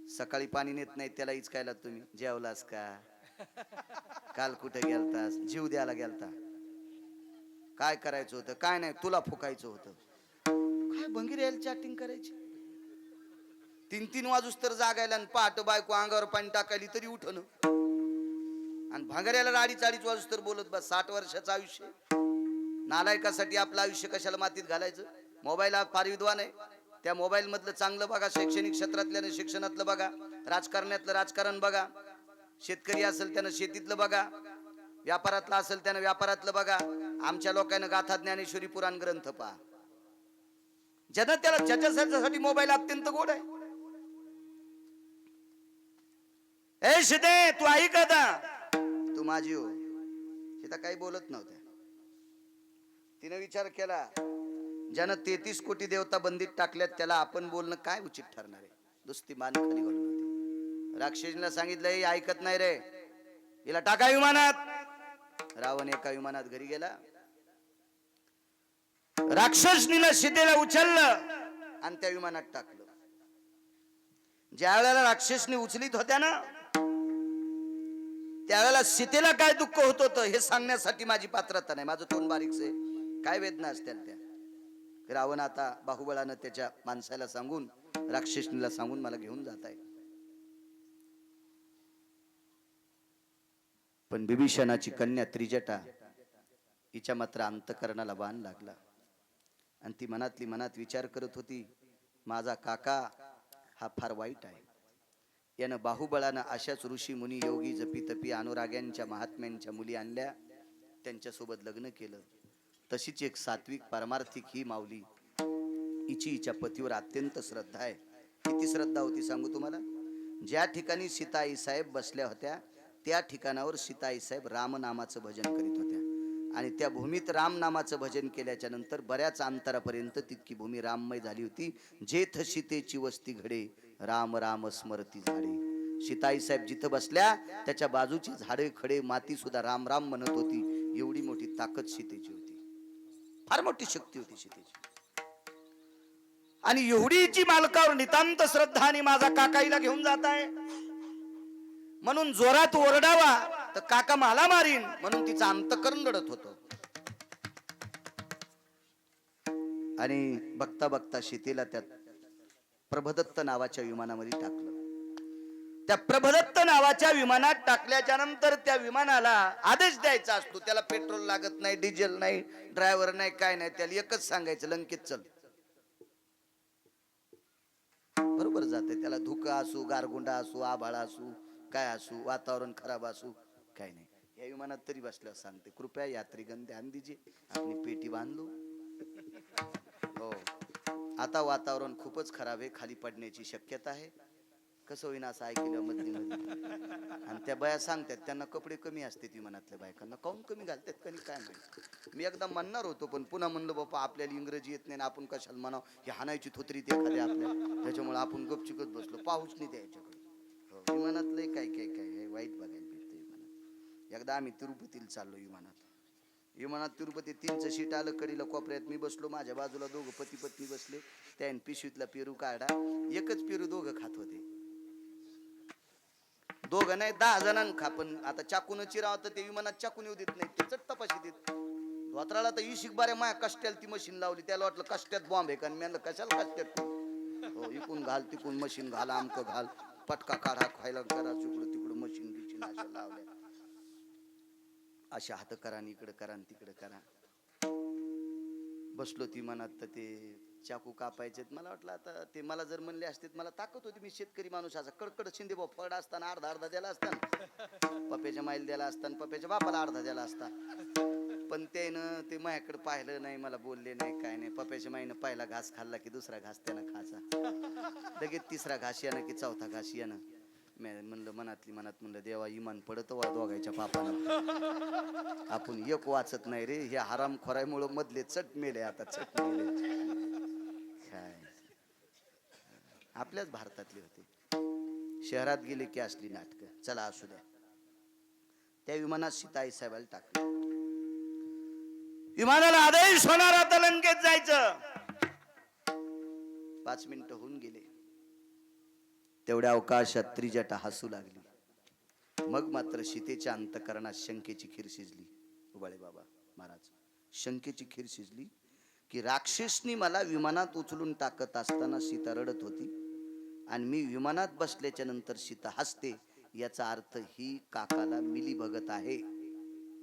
सकाळी पाणी नेत नाही त्याला इचकायला तुम्ही. जेवलास का, काल कुठे गेलतास, जीव द्यायला गेलता, काय करायचं होतं, काय नाही, तुला फुकायचं होतं. काय भंगीर यायला चॅटिंग करायची. 3-3 वाजूस तर जागायला, आणि पहाट बायको अंगावर पाणी टाकायली तरी उठण. आणि भांगऱ्याला 2:30 वाजूस तर बोलत बस. 60 वर्षाचं आयुष्य. नालायकासाठी आपलं आयुष्य कशाला मातीत घालायचं. मोबाईल हा फार विद्वान आहे. त्या मोबाईल मधलं चांगलं बघा, शैक्षणिक क्षेत्रातल्या शिक्षणातलं बघा, राजकारणातलं राजकारण बघा, शेतकरी असेल त्यानं शेतीतलं बघा, व्यापारातलं असेल त्यानं व्यापारातलं बघा. आमच्या लोकांना गाथा ज्ञानेश्वरी पुराण ग्रंथ पहा. ज्यानं त्याला ज्याच्यासाठी मोबाईल अत्यंत गोड आहे. ए सीते, तू ऐक आता, तू माझी हो. सीता काही बोलत नव्हत्या. तिने विचार केला, ज्यानं 33 कोटी देवता बंदीत टाकल्यात त्याला आपण बोलणं काय उचित ठरणार आहे. दुसती मान खाली घालून होती. राक्षसीला सांगितलं, हे ऐकत नाही रे, हिला टाका विमानात. रावण एका विमानात घरी गेला. राक्षसनीनं सीतेला उचललं आणि त्या विमानात टाकलं. ज्या वेळेला राक्षसनी उचलीत होत्या ना, त्यावेळेला सीतेला काय दुःख होत होतं हे सांगण्यासाठी माझी पात्रता नाही. माझं तोंड बारीकच आहे. काय वेदना असतील त्या. रावण आता बाहुबळानं त्याच्या माणसाला सांगून, राक्षसनीला सांगून मला घेऊन जात आहे. पण बिभीषणाची कन्या त्रिजटा, हिच्या मात्र अंतकरणाला बाण लागला. आणि ती मनातली मनात विचार करत होती, माझा काका हा फार वाईट आहे. यानं बाहुबळानं अशाच ऋषी मुनी योगी जपी तपी अनुराग्यांच्या महात्म्यांच्या मुली आणल्या, त्यांच्यासोबत लग्न केलं. तशीच एक सात्विक परमार्थिक ही माऊली, हिची हिच्या पतीवर अत्यंत श्रद्धा आहे. किती श्रद्धा होती सांगू तुम्हाला. ज्या ठिकाणी सीताई साहेब बसल्या होत्या त्या ठिकाणावर सीताई साहेब रामनामाचं भजन करीत होत्या. आणि त्या भूमीत राम नामाचं भजन केल्याच्या नंतर बऱ्याच अंतरापर्यंत तितकी भूमी राममय झाली होती. जेथ सीतेची वस्ती घडे, राम राम स्मरती झाडे. सीताई साहेब जिथं बसल्या त्याच्या बाजूची झाडे खडे माती सुद्धा राम राम म्हणत होती. एवढी मोठी ताकद सीतेची होती, फार मोठी शक्ती होती सीतेची. आणि एवढीची मालकावर नितांत श्रद्धा आणि माझा काकाईला घेऊन जात आहे म्हणून जोरात ओरडावा तर काका मला मारीन म्हणून तिचं अंतकरण रडत होतं. आणि बघता बघता सीतेला त्या प्रभदत्त नावाच्या विमानामध्ये टाकलं. त्या प्रभदत्त नावाच्या विमानात टाकल्याच्या नंतर त्या विमानाला आदेश द्यायचा असतो. त्याला पेट्रोल लागत नाही, डिझेल नाही, ड्रायव्हर नाही, काय नाही. त्याला एकच सांगायचं, लंकेत चल. बरोबर जाते. त्याला धुकं असू, गारगुंडा असू, आभाळा असू, काय असू, वातावरण खराब असू, काय नाही. या विमानात तरी बसल्यावर सांगते, कृपया यात्रीगण ध्यान दीजिए, आपली पेटी बांध लो. हो, आता वातावरण खूपच खराब आहे, खाली पडण्याची शक्यता आहे. कसं होईना असं ऐकलं मधली मध्ये. आणि त्या बाया सांगतात त्यांना कपडे कमी असतात विमानातल्या बायकांना, काऊन कमी घालतात कधी काय माहिती. मी एकदा म्हणणार होतो पण पुन्हा म्हणलं बाप्पा आपल्याला इंग्रजी येत नाही, आपण कशाला म्हणावं, ही हाणायची थोतरी एखाद्या आपल्या, त्याच्यामुळे आपण गपचिकत बसलो, पाऊस नाही द्यायच्याकडे. हो, विमानातलं काय काय काय वाईट बघायला भेटतं विमानात. एकदा आम्ही तिरुपतीला चाललो विमानात तिरुपती 3चं सीट आलं, कडीला कोपऱ्यात मी बसलो, माझ्या बाजूला दोघं पती पत्नी बसले. त्याने पिशवीतला पेरू काढा, एकच पेरू दोघं खात होते. दोघं नाही 10 जणांना खा, पण आता चाकून चिराव तर ते विमानात चाकून येऊ देत नाही, ते चट तपाशी देत. धोत्राला तर इशिक बारे माया कष्ट्याला ती मशीन लावली, त्याला वाटलं कष्ट्यात बॉम्ब आहे का, मी कशाला कष्ट्यात. हो, इकून घाल तिकून मशीन घाल, आमक घाल, पटका काढा, खायला करा, तिकडं तिकडं मशीन बिशीन अशा लावल्या. अशा हात करा, इकडं करा, तिकडं करा. बसलो ती मनात तर ते चाकू कापायचे. मला वाटलं आता ते मला जर म्हणले असते, मला ताकद होती, मी शेतकरी माणूस, असा कडकड शिंदे भाऊ फळ असताना अर्धा द्यायला असताना, पप्याच्या माईल द्यायला असताना, पप्याच्या बापाला अर्धा द्यायला असता. पण त्यानं ते माझ्याकडे पाहिलं नाही, मला बोलले नाही, काय नाही. पप्याच्या माईनं पहिला घास खाल्ला की दुसरा घास त्यानं खायचा, लगेच तिसरा घास यानं की चौथा घास यानं. म्हणलं मनात म्हणलं देवा इमान पडत वा दोघायच्या पापानं, आपण एक वाचत नाही रे, हे हराम खोरायमुळं मधले चट मेले, आता चट मेले. काय आपल्याच भारतातले होते, शहरात गेले की असली नाटक. चला असू द्या. त्या विमानात सीताई साहेबाला टाकलं. विमानाला आदेश होणार आता लंकेत जायचं. 5 मिनिटं होऊन गेले. तेवढ्या अवकाशात त्रिजटा हसू लागली. मग मात्र सीतेच्या अंतकरणात शंकेची खीर शिजली. उबाळे बाबा महाराज, शंकेची खीर शिजली की राक्षसनी मला विमानात उचलून टाकत असताना सीता रडत होती, आणि मी विमानात बसल्याच्या नंतर सीता हसते. याचा अर्थ ही काकाला मिली भगत आहे,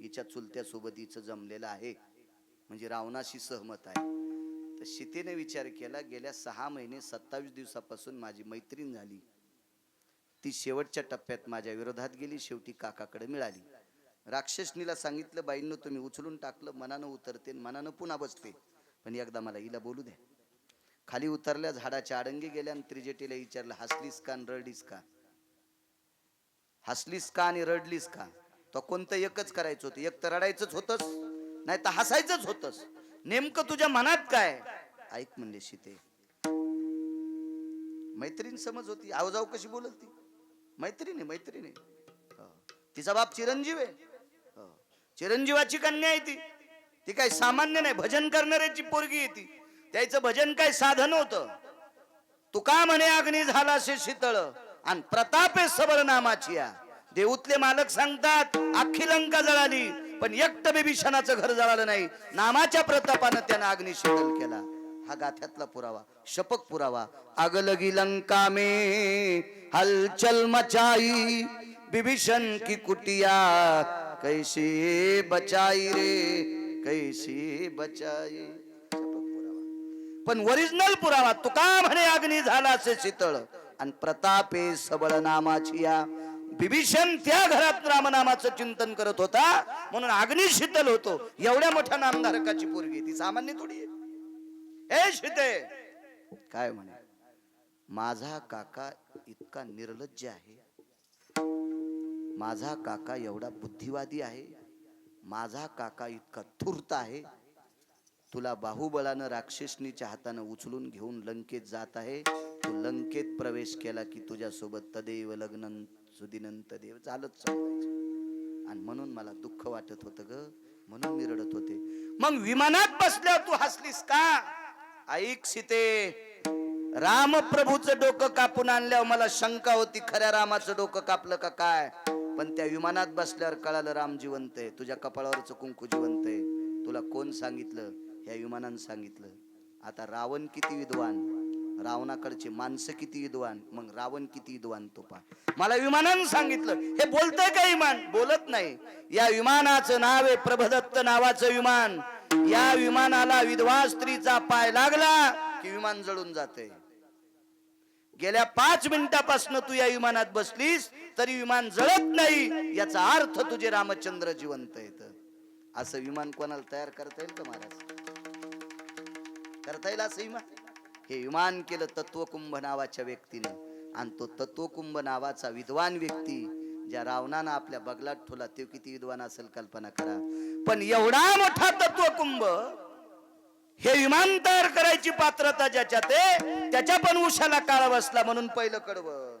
हिच्या चुलत्या सोबत हिचं जमलेलं आहे, म्हणजे रावणाशी सहमत आहे. तर सीतेने विचार केला, गेल्या 6 महिने 27 दिवसापासून माझी मैत्रीण झाली, ती शेवटच्या टप्प्यात माझ्या विरोधात गेली, शेवटी काकाकडे मिळाली. राक्षसनीला सांगितलं, बाईंनो तुम्ही उचलून टाकलं, मनानं उतरते मनानं पुन्हा बसते, पण एकदा मला हिला बोलू द्या. खाली उतरल्या, झाडाच्या आडंगी गेल्या आणि त्रिजटीला विचारलं, हसलीस का आणि रडलीस का? हसलीस का आणि रडलीस का? तो कोणतं एकच करायचं होतं, एक तर रडायचंच होतंस, नाही तर हसायचंच होतंस, नेमकं तुझ्या मनात काय? ऐक म्हणले सीते, मैत्रीण समज होती, आवजाव कशी बोलत ती, मैत्रीण आहे. तिचा बाप चिरंजीव आहे, चिरंजीवाची कन्या आहे ती काय सामान्य नाही, भजन करणाऱ्याची पोरगी आहे ती. त्याचं भजन काय साधन होतं. तुका म्हणे अग्नी झाला शे शीतळ आणि प्रतापे सबळ नामाची या. देऊतले मालक सांगतात अख्खी लंका जळाली पण एकटं बिभीषणाचं घर जळालं नाही, नामाच्या प्रतापानं त्यानं अग्नी शीतल केला. हा गाथ्यातला पुरावा, शपक पुरावा. आग लगी लंका में हलचल मचाई, बिभीषण की कुटिया कैसे बचाई रे, कैसे बचाई. पण ओरिजिनल पुरावा, तुका म्हणे अग्नी झाला से शीतळ आणि प्रतापे सबळ नामाची या. बिभीषण त्या घरात रामनामाचं चिंतन करत होता म्हणून अग्नी शीतल होतो. एवढ्या मोठ्या नामधारकाची पोरगी, ती सामान्य थोडी आहे. ए सीते, काय म्हणे, माझा काका इतका निर्लज्ज आहे, माझा काका एवढा बुद्धिवादी आहे, माझा काका इतका धूर्त आहे, तुला बाहुबळानं राक्षसनीच्या हातानं उचलून घेऊन लंकेत जात आहे, तू लंकेत प्रवेश केला की तुझ्या सोबत तदेव लग्न सुदिनंत देव झालंच चालायचं. आणि म्हणून मला दुःख वाटत होतं ग, म्हणून मी रडत होते. मग विमानात बसल्यावर तू हसलीस का? ऐक सीते, रामप्रभूचं डोकं कापून आणल्यावर मला शंका होती, खऱ्या रामाचं डोकं कापलं का काय. पण त्या विमानात बसल्यावर कळालं राम जिवंत आहे. तुझ्या कपाळावरचं कुंकू जिवंत आहे. तुला कोण सांगितलं? ह्या विमानानं सांगितलं. आता रावण किती विद्वान, रावणाकडचे माणसं किती विद्वान, मग रावण किती विद्वान तो पा. मला विमानानं सांगितलं. हे बोलतंय का विमान? बोलत नाही. या विमानाचं नाव आहे प्रभदत्त नावाचं विमान. या विमानाला विधवा स्त्रीचा पाय लागला की विमान जळून जाते. गेल्या 5 मिनिटापासून तू या विमानात बसलीस तरी विमान जळत नाही, याचा अर्थ तुझे रामचंद्र जिवंत आहेत. असं विमान कोणाला तयार करता येईल का महाराज? करता येईल असं विमान? हे विमान केलं तत्वकुंभ नावाच्या व्यक्तीनं. आणि तो तत्वकुंभ नावाचा विद्वान व्यक्ती ज्या रावणानं आपल्या बगलात ठेवला, ते किती विद्वान असेल कल्पना करा. पण एवढा मोठा तत्वकुंभ, हे विमान तयार करायची पात्रता ज्याच्यात आहे, त्याच्या पण उशाला काळा बसला. म्हणून पहिलं कडवं